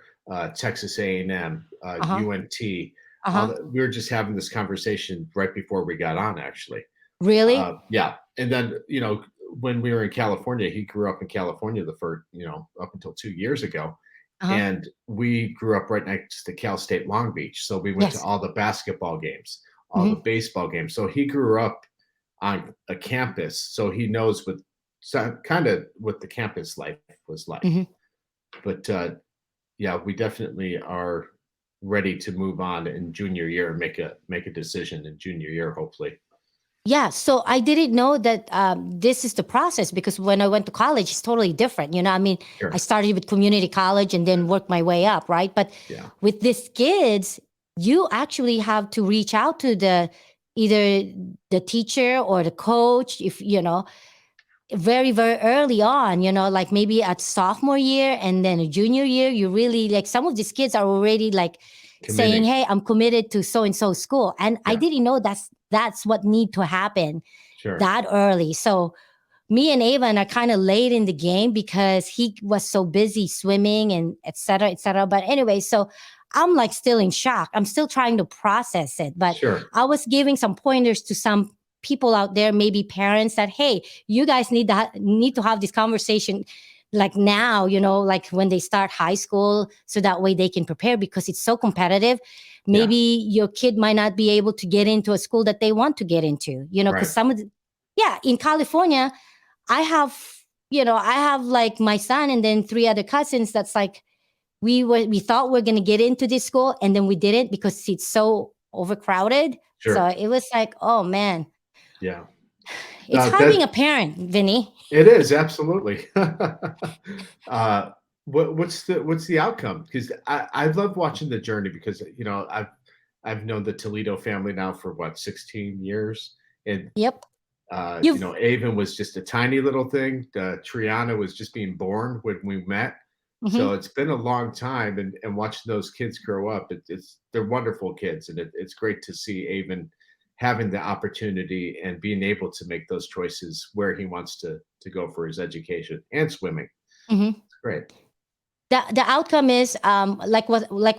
Texas A&M, Uh-huh. UNT. Uh-huh. We were just having this conversation right before we got on, actually. Really? Yeah, and then when we were in California, he grew up in California the first up until 2 years ago, Uh-huh. and we grew up right next to Cal State Long Beach, so we went to Yes. all the basketball games, all the Hmm. baseball games. So he grew up on a campus, so he knows what kind of what the campus life was like. Hmm. But yeah, we definitely are ready to move on in junior year and make a decision in junior year, hopefully. Yeah, so I didn't know that this is the process because when I went to college, it's totally different. I mean, I Sure. started with community college and then worked my way up, right? But Yeah. with these kids, you actually have to reach out to either the teacher or the coach, if very, very early on, like maybe at sophomore year and then a junior year, you really like some of these kids are already like saying, Committing. "Hey, I'm committed to so and so school." And I Yeah. didn't know that's what need to happen Sure. that early. So me and Avon are kind of late in the game because he was so busy swimming and et cetera, et cetera. But anyway, so I'm like still in shock. I'm still trying to process it. But Sure. I was giving some pointers to some people out there, maybe parents, that hey, you guys need to have this conversation like now, like when they start high school, so that way they can prepare, because it's so competitive. Yeah. Maybe your kid might not be able to get into a school that they want to get into, because Right. in California, I have like my son and then three other cousins that's like, we thought we're going to get into this school, and then we didn't because it's so overcrowded. So Sure. it was like, oh man, Yeah. it's hard being That a parent, Vinny. it is absolutely. uh, what's the outcome? Because I love watching the journey, because I've known the Toledo family now for what, 16 years, and Yep. You've Avon was just a tiny little thing. Triana was just being born when we met. mhm, So it's been a long time, and watching those kids grow up, they're wonderful kids, and it's great to see Avon having the opportunity and being able to make those choices where he wants to go for his education and swimming. mhm. It's great. The outcome is like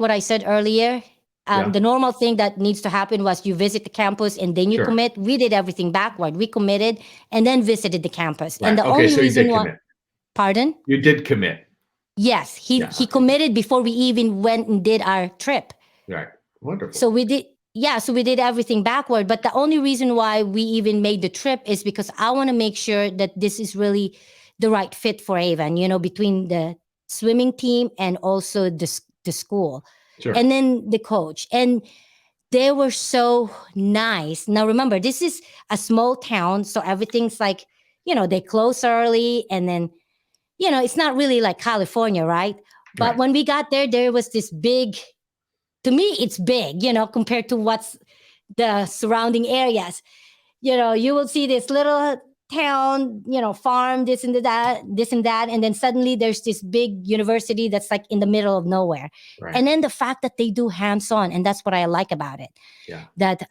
what I said earlier. Yeah, The normal thing that needs to happen was you visit the campus and then you sure. commit. We did everything backward. We committed and then visited the campus. And Right. the Okay, only so you reason did why, commit. pardon? You did commit. Yes, he Yeah. he Okay. committed before we even went and did our trip. Right. Wonderful. So we did everything backward. But the only reason why we even made the trip is because I want to make sure that this is really the right fit for Avon, between the swimming team and also the school, Sure. and then the coach. And they were so nice. Now remember, this is a small town, so everything's like, they close early, and then, it's not really like California, right? But Right. when we got there, there was this big, to me, it's big, compared to what's the surrounding areas. You will see this little town, farm, this and that, and then suddenly there's this big university that's like in the middle of nowhere. Right. And then the fact that they do hands-on, and that's what I like about it. Yeah. That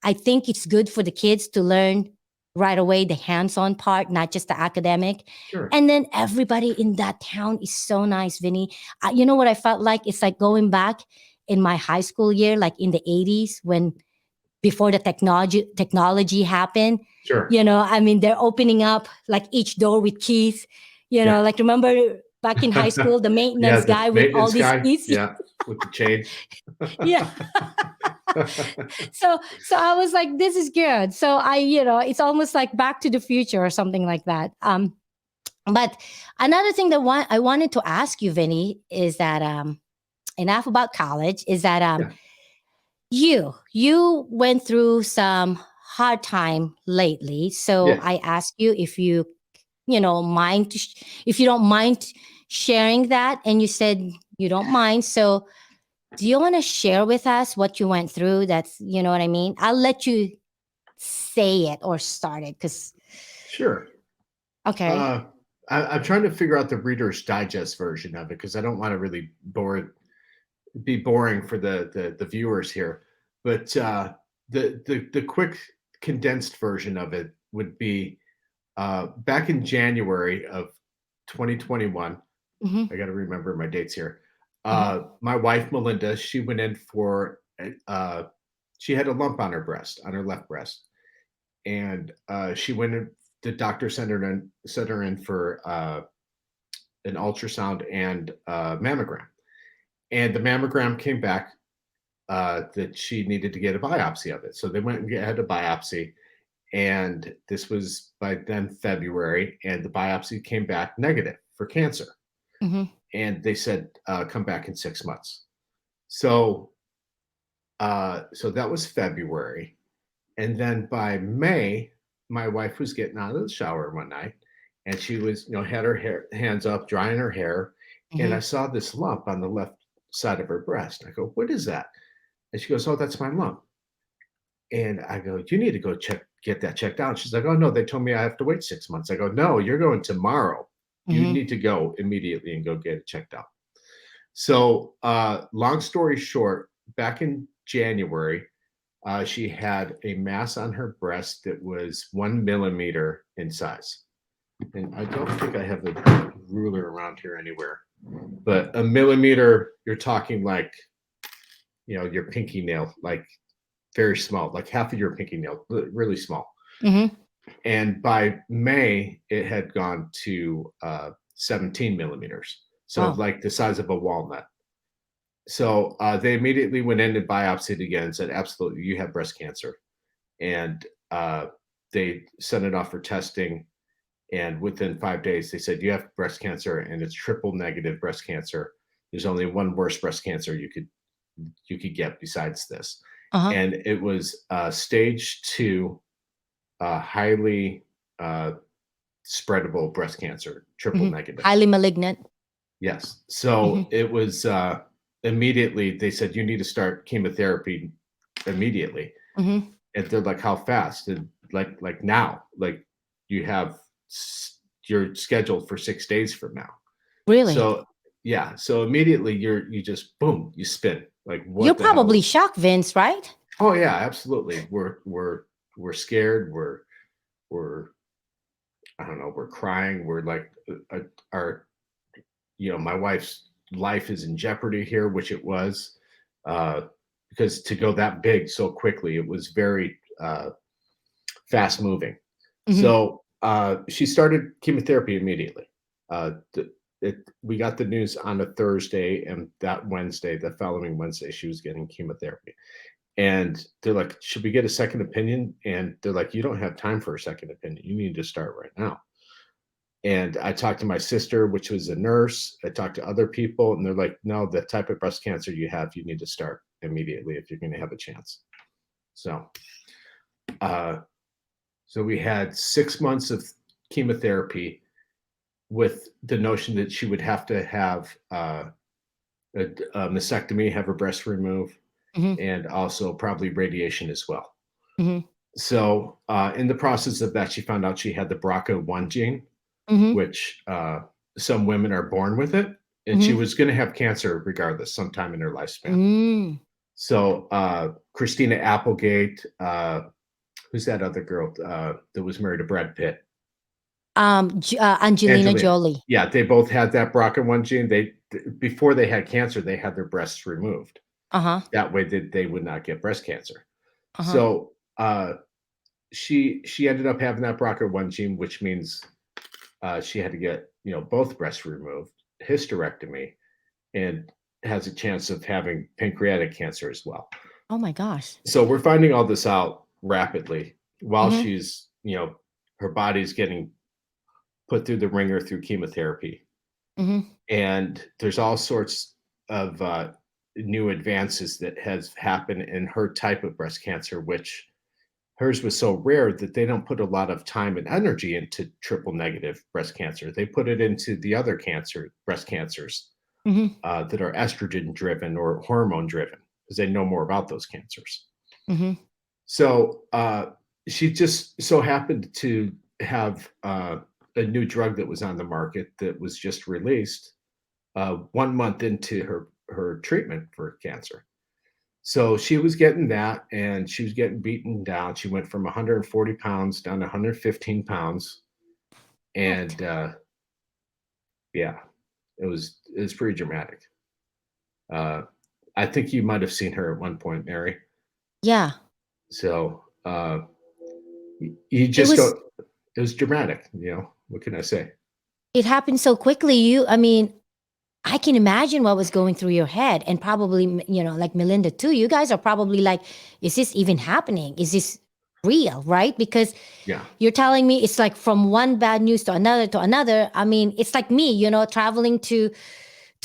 I think it's good for the kids to learn right away the hands-on part, not just the academic. Sure. And then everybody in that town is so nice, Vinny. You know what I felt like? It's like going back in my high school year, like in the 80s, when before the technology happened. Sure. I mean, they're opening up like each door with keys. Yeah. Like remember back in high school, the Yeah, maintenance the guy with all maintenance these guy. keys. Yeah, with the chain. Yeah. So I was like, this is good. So it's almost like Back to the Future or something like that. But another thing that I wanted to ask you, Vinny, is that enough about college, is that Yeah. you went through some hard time lately. So Yeah. I asked you if if you don't mind sharing that, and you said you don't mind. So do you want to share with us what you went through? That's, you know what I mean? I'll let you say it or start it, because Sure. okay. I'm trying to figure out the Reader's Digest version of it, because I don't want to really be boring for the viewers here. But the quick condensed version of it would be back in January of 2021. Hmm. I got to remember my dates here. Hmm. My wife Melinda, she went in for she had a lump on her breast, on her left breast, and she went in. The doctor sent her in for an ultrasound and mammogram, and the mammogram came back that she needed to get a biopsy of it. So they went and had a biopsy, and this was by then February, and the biopsy came back negative for cancer. Hmm. And they said come back in 6 months. So so that was February, and then by May, my wife was getting out of the shower one night, and she was, had her hands up, drying her hair, and Hmm. I saw this lump on the left side of her breast. I go, "What is that?" And she goes, "Oh, that's my lump." And I go, "You need to go get that checked out." She's like, "Oh no, they told me I have to wait 6 months." I go, "No, you're going tomorrow. You Hmm. need to go immediately and go get it checked out." So, long story short, back in January, she had a mass on her breast that was 1 millimeter in size. And I don't think I have the ruler around here anywhere, but a millimeter, you're talking like, your pinky nail, like very small, like half of your pinky nail, really small. Mm-hmm. And by May, it had gone to 17 millimeters, so Wow. like the size of a walnut. So they immediately went in and biopsied again and said, absolutely, you have breast cancer. And they sent it off for testing. And within 5 days, they said, you have breast cancer and it's triple negative breast cancer. There's only one worse breast cancer you could get besides this. Uh-huh. And it was stage 2, highly spreadable breast cancer, triple Mm-hmm. negative. Highly malignant. Yes. So Mm-hmm. it was immediately, they said, you need to start chemotherapy immediately. Mm-hmm. And they're like, how fast? And like now, like you have, you're scheduled for 6 days from now. Really? So yeah. So immediately you just, boom, you spin. Like, You're what the hell? probably shocked, Vince, right? Oh yeah, absolutely. We're scared. We're I don't know. We're crying. We're like, our my wife's life is in jeopardy here, which it was, uh, because to go that big so quickly, it was very fast moving. Mm-hmm. So she started chemotherapy immediately. We got the news on a Thursday, and that Wednesday, the following Wednesday, she was getting chemotherapy. And they're like, should we get a second opinion? And they're like, you don't have time for a second opinion. You need to start right now. And I talked to my sister, which was a nurse. I talked to other people, and they're like, no, the type of breast cancer you have, you need to start immediately if you're going to have a chance. So, uh, so we had 6 months of chemotherapy with the notion that she would have to have a mastectomy, have her breast removed, Mm-hmm. and also probably radiation as well. Mm-hmm. So, in the process of that, she found out she had the BRCA1 gene, Mm-hmm. which some women are born with it, and she Mm-hmm. was going to have cancer regardless sometime in her lifespan. Mm. So Christina Applegate, who's that other girl that was married to Brad Pitt? Angelina Angelina. Jolie. Yeah, they both had that BRCA1 gene. Before they had cancer, they had their breasts removed. Uh-huh. That way they would not get breast cancer. Uh-huh. So she ended up having that BRCA1 gene, which means she had to get both breasts removed, hysterectomy, and has a chance of having pancreatic cancer as well. Oh my gosh. So we're finding all this out rapidly while Mm-hmm. she's her body's getting put through the ringer through chemotherapy, Mm-hmm. and there's all sorts of new advances that has happened in her type of breast cancer, which hers was so rare that they don't put a lot of time and energy into triple negative breast cancer. They put it into the other breast cancers Mm-hmm. that are estrogen driven or hormone driven, because they know more about those cancers. Mm-hmm. So she just so happened to have a new drug that was on the market that was just released 1 month into her treatment for cancer. So she was getting that, and she was getting beaten down. She went from 140 pounds down to 115 pounds. What? And yeah, it was pretty dramatic. I think you might have seen her at one point, Mary. Yeah. So you It just was don't, it was dramatic, what can I say? it happened so quickly. I can imagine what was going through your head, and probably, like Melinda too. You guys are probably like, is this even happening? Is this real? Right? Because Yeah. you're telling me it's like from one bad news to another to another. It's like me, traveling to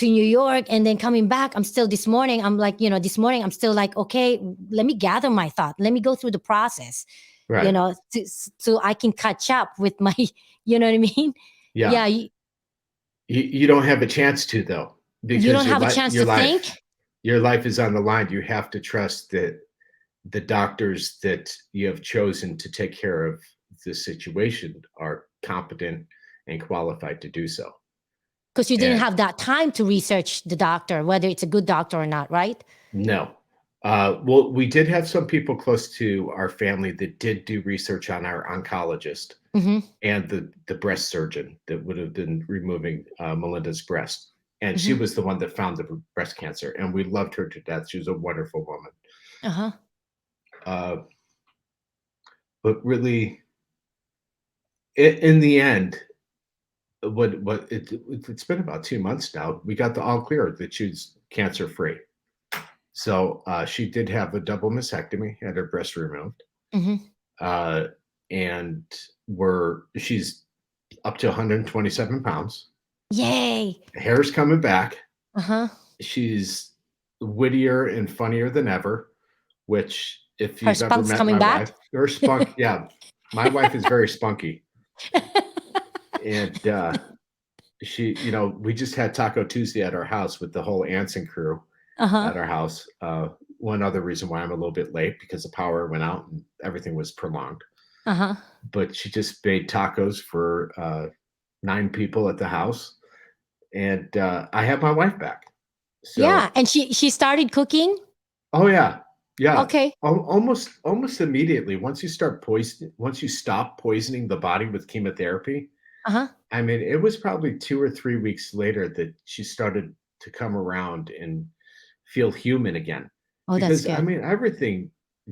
New York and then coming back. I'm still this morning. I'm like, this morning I'm still like, okay, let me gather my thought. Let me go through the process, Right. so I can catch up with my, you know what I mean? Yeah. Yeah. You don't have a chance to, though, You because don't have a chance to think. your life is on the line. You have to trust that the doctors that you have chosen to take care of the situation are competent and qualified to do so. Because you didn't And have that time to research the doctor, whether it's a good doctor or not, right? no, well, we did have some people close to our family that did do research on our oncologist Mm-hmm. and the breast surgeon that would have been removing Melinda's breast. And she Mm-hmm. was the one that found the breast cancer, and we loved her to death. She was a wonderful woman. Uh-huh. uh, but really, in the end, it's been about 2 months now. We got the all clear that she's cancer free. So she did have a double mastectomy, had her breast removed, Hmm. uh, and she's up to 127 pounds. Yay. Hair's coming back. Uh-huh. She's wittier and funnier than ever, which if Her you've ever spunk's met coming my back. wife, her spunk, yeah, my wife is very spunky. And we just had Taco Tuesday at our house with the whole Anson crew Uh-huh. at our house. One other reason why I'm a little bit late because the power went out and everything was prolonged. Uh-huh. But she just made tacos for 9 people at the house, and I have my wife back. Yeah. So, And she started cooking. oh yeah, yeah, Okay. almost immediately. Once you stop poisoning the body with chemotherapy, Uh-huh. I mean, it was probably 2 or 3 weeks later that she started to come around and feel human again. Oh, that's Because I good. mean, everything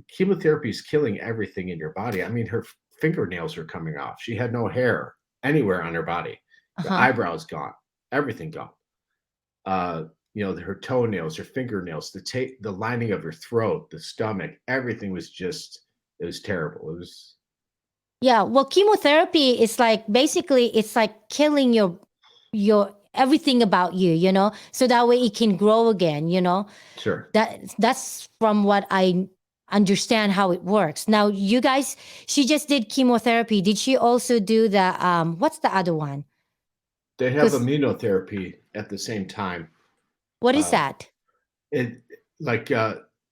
chemotherapy is killing everything in your body. I mean, her fingernails are coming off. She had no hair anywhere on her body. Her Uh-huh. eyebrows gone, everything gone. Uh, her toenails, her fingernails, the lining of her throat, the stomach, everything was just it was terrible. It was Yeah. Well, chemotherapy is like basically it's like killing your everything about you. So that way it can grow again. sure. That's from what I understand how it works. Now, you guys, she just did chemotherapy. Did she also do the what's the other one? They have Because immunotherapy at the same time. what is Uh, that? it like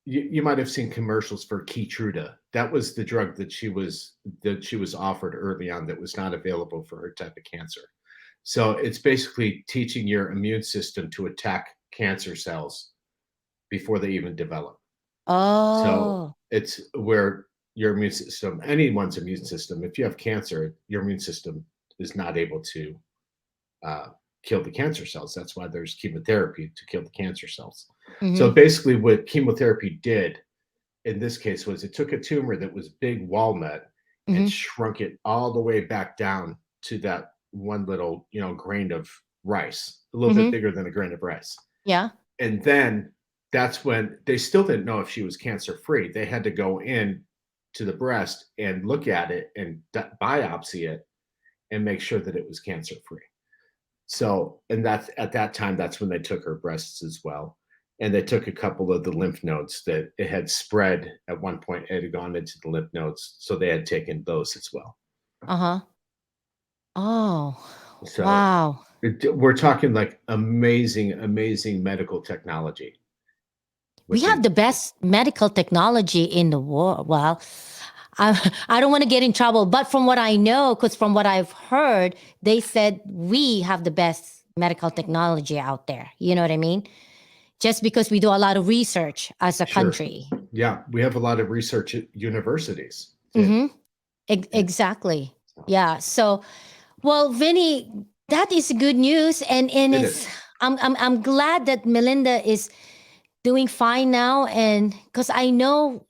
you might have seen commercials for Keytruda. That was the drug that she was offered early on that was not available for her type of cancer. So it's basically teaching your immune system to attack cancer cells before they even develop. So Oh, it's where your immune system, anyone's immune system, if you have cancer, your immune system is not able to uh, kill the cancer cells. That's why there's chemotherapy to kill the cancer cells. So mm-hmm, basically, what chemotherapy did in this case was it took a tumor that was big walnut and mm-hmm, shrunk it all the way back down to that one little, grain of rice, a little bit mm-hmm. bigger than a grain of rice. Yeah. And then that's when they still didn't know if she was cancer free. They had to go in to the breast and look at it and biopsy it and make sure that it was cancer free. So, and that's at that time, that's when they took her breasts as well. And they took a couple of the lymph nodes that it had spread at one point, it had gone into the lymph nodes. So they had taken those as well. Uh-huh. Oh, So wow. we're talking like amazing, amazing medical technology We with have these. the best medical technology in the world. Well, I don't want to get in trouble, but from what I know, because from what I've heard, they said we have the best medical technology out there. You know what I mean? Just because we do a lot of research as a Sure. country. Yeah. We have a lot of research at universities that, Mm-hmm. and Exactly. so Yeah. So, well, Vinny, that is good news, and it it's is. I'm glad that Melinda is doing fine now, and because I know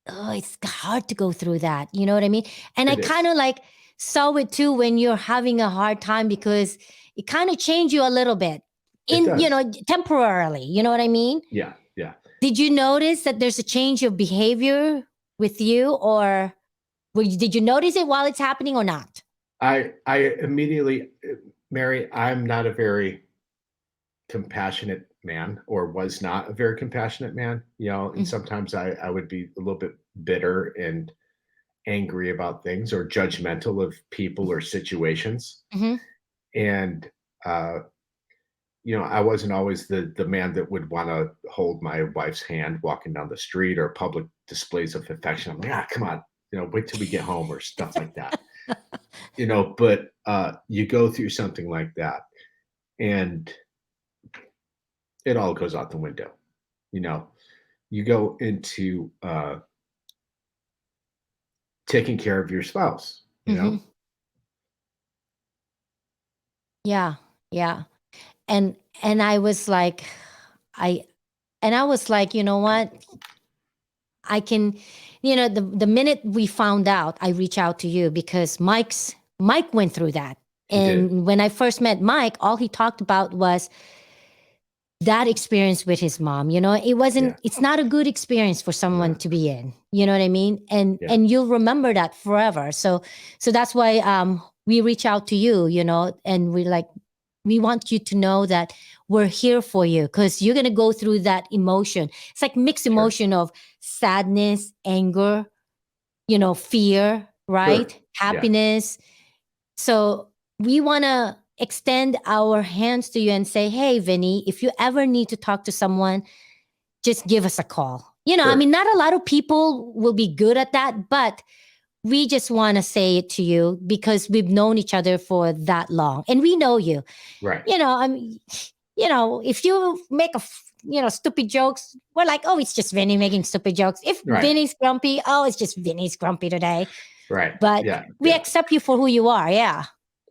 it's hard to go through that. You know what I mean? And I It kind is. of like saw it too when you're having a hard time because it kind of changed you a little bit It does. temporarily. You know what I mean? Yeah. Yeah. Did you notice that there's a change of behavior with you, or did you notice it while it's happening or not? I immediately, Mary, I'm not a very compassionate man or was not a very compassionate man, and sometimes I would be a little bit bitter and angry about things or judgmental of people or situations. Mm-hmm. And uh, I wasn't always the man that would want to hold my wife's hand walking down the street or public displays of affection. I'm like, come on, wait till we get home or stuff like that. But you go through something like that and it all goes out the window. You know, you go into taking care of your spouse, Mm-hmm. Yeah, yeah. And and I was like, I I was like, you know what? I can, the minute we found out, I reach out to you because Mike went through that. He did. And when I first met Mike, all he talked about was that experience with his mom. Yeah. It's not a good experience for someone No. to be in. You know what I mean? And Yeah. and you'll remember that forever. So that's why we reach out to you, and we want you to know that we're here for you because you're gonna go through that emotion. It's like mixed Sure. emotion of sadness, anger, fear, right? Sure. Yeah. Happiness. So we want to extend our hands to you and say, hey, Vinny, if you ever need to talk to someone, just give us a call. I Sure. mean, not a lot of people will be good at that, but we just want to say it to you because we've known each other for that long and we know you. Right. I mean, if you make stupid jokes, we're like, oh, it's just Vinny making stupid jokes. If Right. Vinny's grumpy, oh, it's just Vinny's grumpy today. Right. But Yeah. we Yeah. accept you for who you are. Yeah.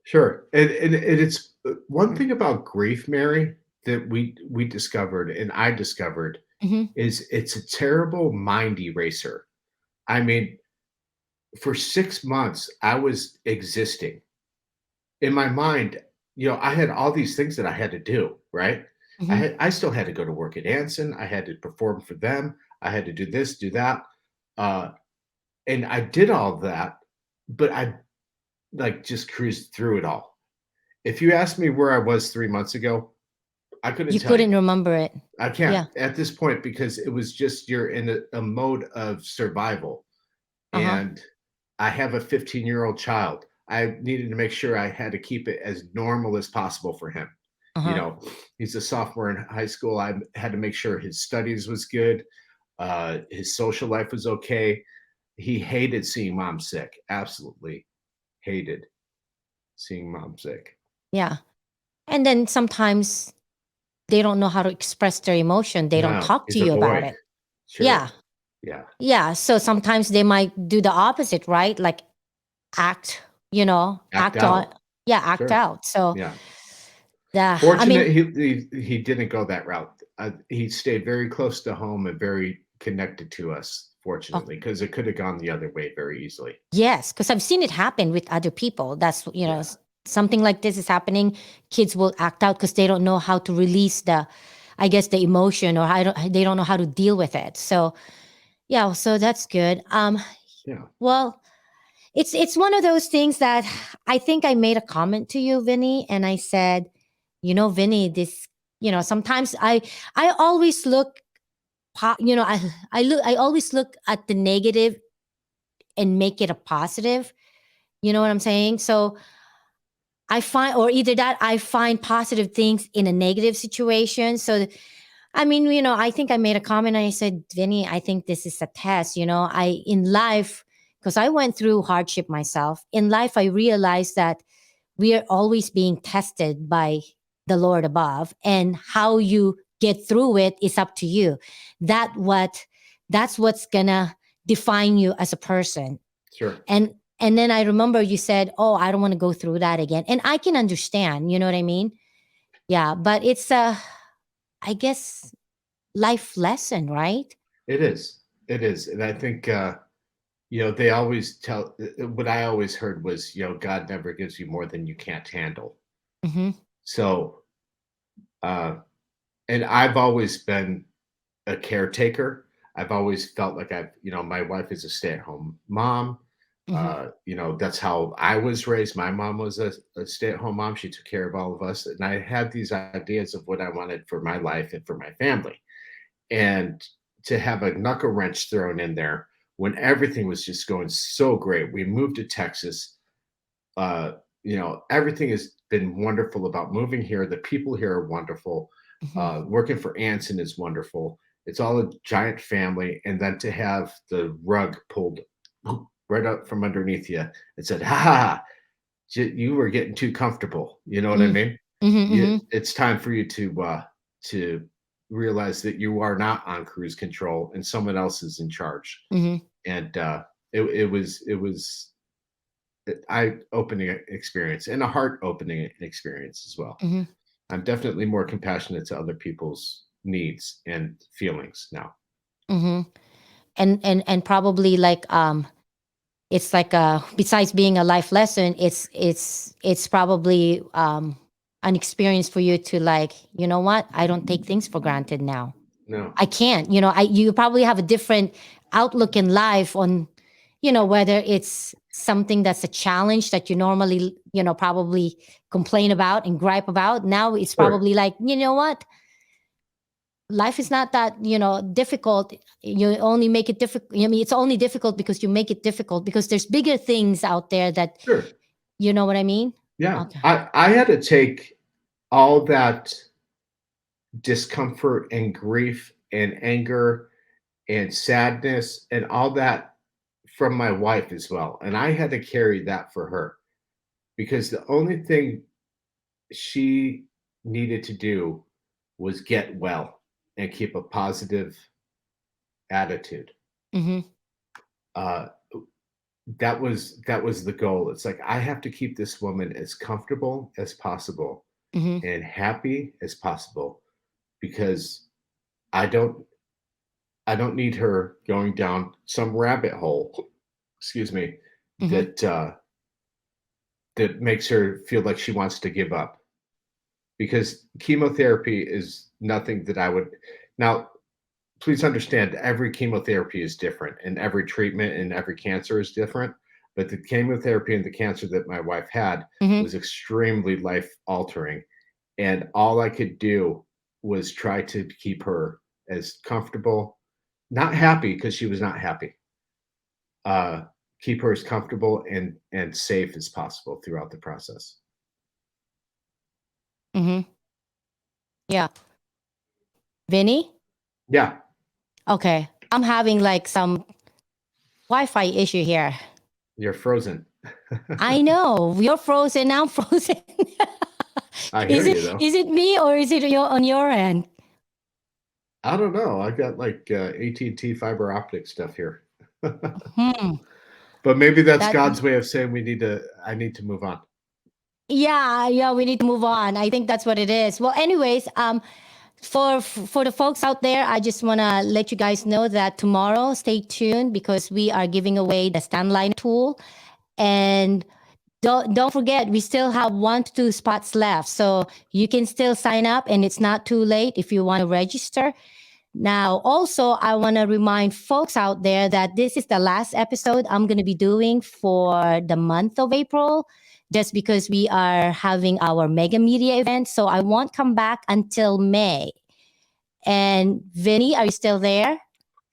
Sure. And it's one thing about grief, Mary, that we discovered and I discovered Hmm. is it's a terrible mind eraser. I mean, for 6 months, I was existing. In my mind, I had all these things that I had to do, right? Hmm. I still had to go to work at Anson. I had to perform for them. I had to do this, do that. Uh, and I did all that, but I like just cruised through it all. If you asked me where I was 3 months ago, I couldn't You tell you. couldn't remember it. I can't Yeah. at this point because it was just you're in a mode of survival. Uh-huh. And I have a 15-year-old child. I needed to make sure I had to keep it as normal as possible for him. You Uh-huh. know, he's a sophomore in high school. I had to make sure his studies was good, his social life was okay. He hated seeing mom sick. Absolutely hated seeing mom sick. Yeah. And then sometimes they don't know how to express their emotion. They don't No, talk to he's a you about boy. it. Yeah. Sure. Yeah. Yeah. So sometimes they might do the opposite, right? Like act, Act act on, out. yeah, act Sure. out. So Yeah. I mean, Fortunate he didn't go that route. He stayed very close to home and very connected to us, oh, fortunately, because it could have gone the other way very easily. yes, because I've seen it happen with other people. That's, Yeah. something like this is happening. Kids will act out because they don't know how to release I guess, the emotion or they don't know how to deal with it. So, yeah, so that's good. Yeah. Well, it's one of those things that I think I made a comment to you, Vinny, and I said, Vinny, this, sometimes I always look, I always look at the negative and make it a positive. You know what I'm saying? So I find, or either that, I find positive things in a negative situation. So I mean, I think I made a comment and I said, Vinny, I think this is a test. In life, because I went through hardship myself, in life, I realized that we are always being tested by the Lord above, and how you get through it is up to you. That what that's what's gonna define you as a person. Sure. And then I remember you said, "Oh, I don't want to go through that again," and I can understand. You know what I mean? Yeah, but it's I guess, life lesson, right? It is. It is. And I think they always tell what I always heard was, God never gives you more than you can't handle. Hmm. So uh and I've always been a caretaker. I've always felt like my wife is a stay-at-home mom. Hmm. That's how I was raised. My mom was a stay-at-home mom. She took care of all of us. And I had these ideas of what I wanted for my life and for my family. And to have a knuckle wrench thrown in there when everything was just going so great. We moved to Texas. Uh, everything has been wonderful about moving here. The people here are wonderful. Hmm. Working for Anson is wonderful. It's all a giant family. And then to have the rug pulled right up from underneath you and said, ha ha, ha, you were getting too comfortable. You know what I Hmm. mean? Hmm. It's time for you to realize that you are not on cruise control and someone else is in charge. Hmm. And it was an eye-opening experience and a heart-opening experience as well. Hmm. I'm definitely more compassionate to other people's needs and feelings now. Hmm. and probably like it's like besides being a life lesson, it's probably an experience for you to like, you know what, I don't take things for granted now. No. I can't, you probably have a different outlook in life on, whether it's something that's a challenge that you normally, probably complain about and gripe about. Now it's Sure. probably like, you know what, life is not that, difficult. You only make it difficult. I mean, it's only difficult because you make it difficult, because there's bigger things out there that, Sure. you know what I mean? Yeah. Okay. I had to take all that discomfort and grief and anger and sadness and all that from my wife as well. And I had to carry that for her because the only thing she needed to do was get well and keep a positive attitude. Mm-hmm. Uh, that was the goal. It's like I have to keep this woman as comfortable as possible Mm-hmm. and happy as possible because I don't I don't need her going down some rabbit hole, excuse me, Mm-hmm. that makes her feel like she wants to give up. Because chemotherapy is nothing that I would now please understand every chemotherapy is different and every treatment and every cancer is different. But the chemotherapy and the cancer that my wife had Mm-hmm. was extremely life altering. And all I could do was try to keep her as comfortable, not happy because she was not happy. Uh, keep her as comfortable and safe as possible throughout the process. Mm-hmm. Yeah. Vinny? Yeah, Okay. I'm having like some Wi-Fi issue here. you're frozen. I know. You're frozen, I'm frozen. I hear is you it though. is it me or is it on your end? I don't know. I got like AT&T fiber optic stuff here. Hmm. But maybe that's That God's way of saying I need to move on. yeah, we need to move on. I think that's what it is. Well, anyways, for the folks out there, I just want to let you guys know that tomorrow, stay tuned because we are giving away the Stanline tool. And don't forget, we still have 1 to 2 spots left. So you can still sign up and it's not too late if you want to register. Now, also, I want to remind folks out there that this is the last episode I'm going to be doing for the month of April, just because we are having our mega media event. So I won't come back until May. And Vinny, are you still there?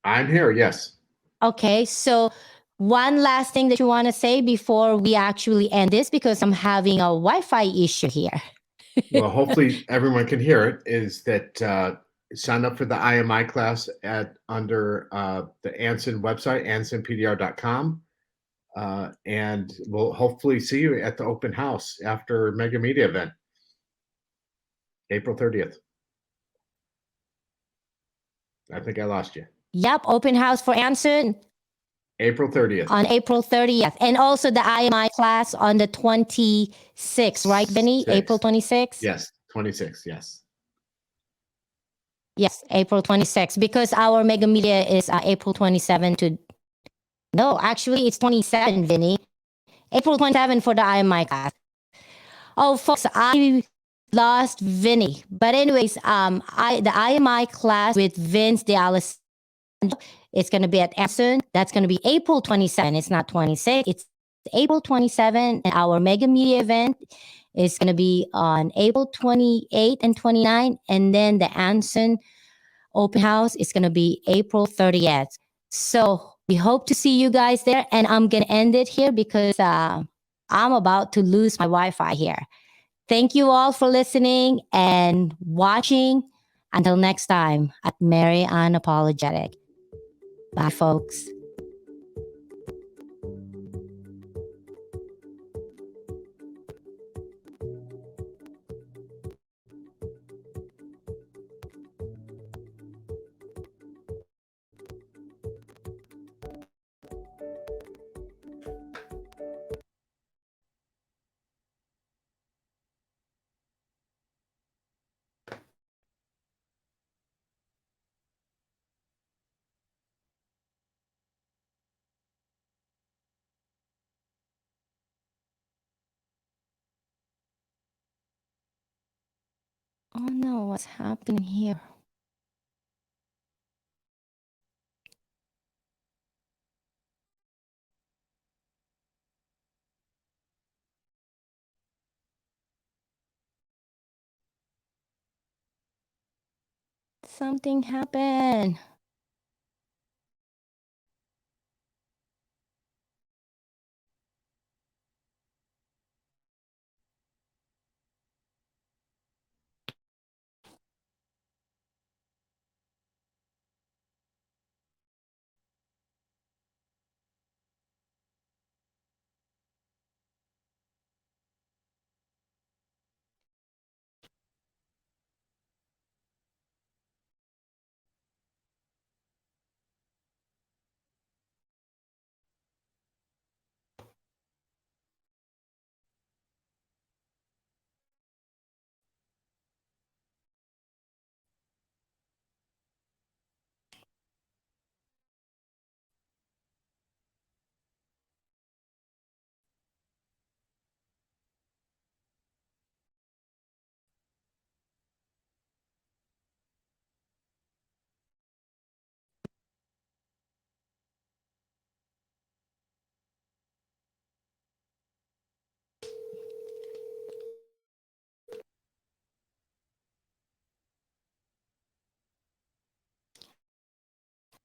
I'm here, yes. Okay, so one last thing that you want to say before we actually end this, because I'm having a Wi-Fi issue here. Well, hopefully everyone can hear it, is that sign up for the IMI class at under the Anson website, ansonpdr.com. And we'll hopefully see you at the open house after Mega Media event, April 30th. I think I lost you. Yep, open house for Anson April 30th. on April 30th. And also the IMI class on the 26th, right, Vinny? April 26th? Yes, 26th, yes. Yes, April 26th, because our mega media is April 27 to, no, actually it's 27, Vinny. April 27 for the IMI class. Oh, folks, I lost Vinny. But anyways, the IMI class with Vince de Alessandro, it's going to be at Anson. That's going to be April 27. It's not 26. It's April 27. And our mega media event is going to be on April 28 and 29. And then the Anson open house is going to be April 30th. So we hope to see you guys there. And I'm going to end it here because I'm about to lose my Wi-Fi here. Thank you all for listening and watching. Until next time, at Mary Unapologetic. Bye, folks. Oh no, what's happening here? Something happened.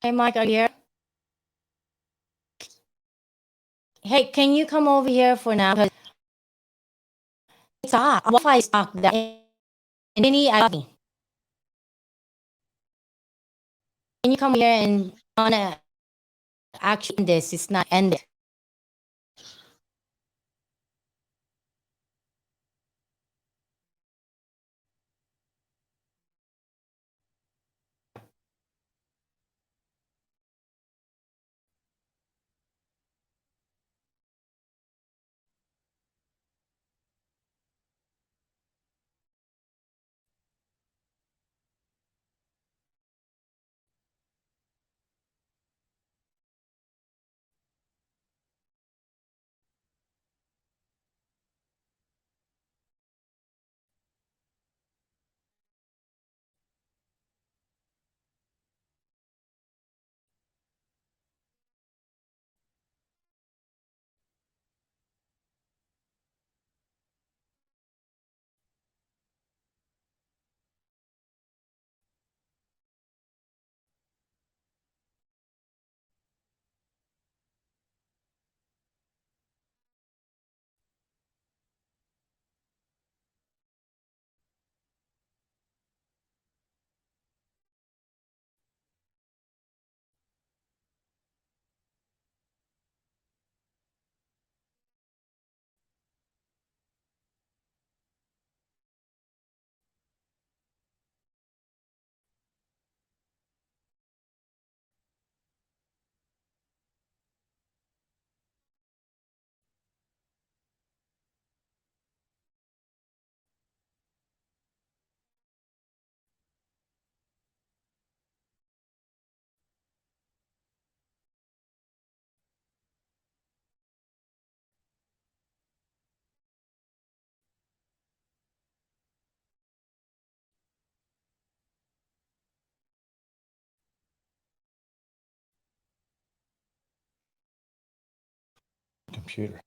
Hey, Mike, are you here? Hey, can you come over here for now? Because it's off. Wi-Fi is off. And any, can you come here and wanna actually this? It's not ended. Computer.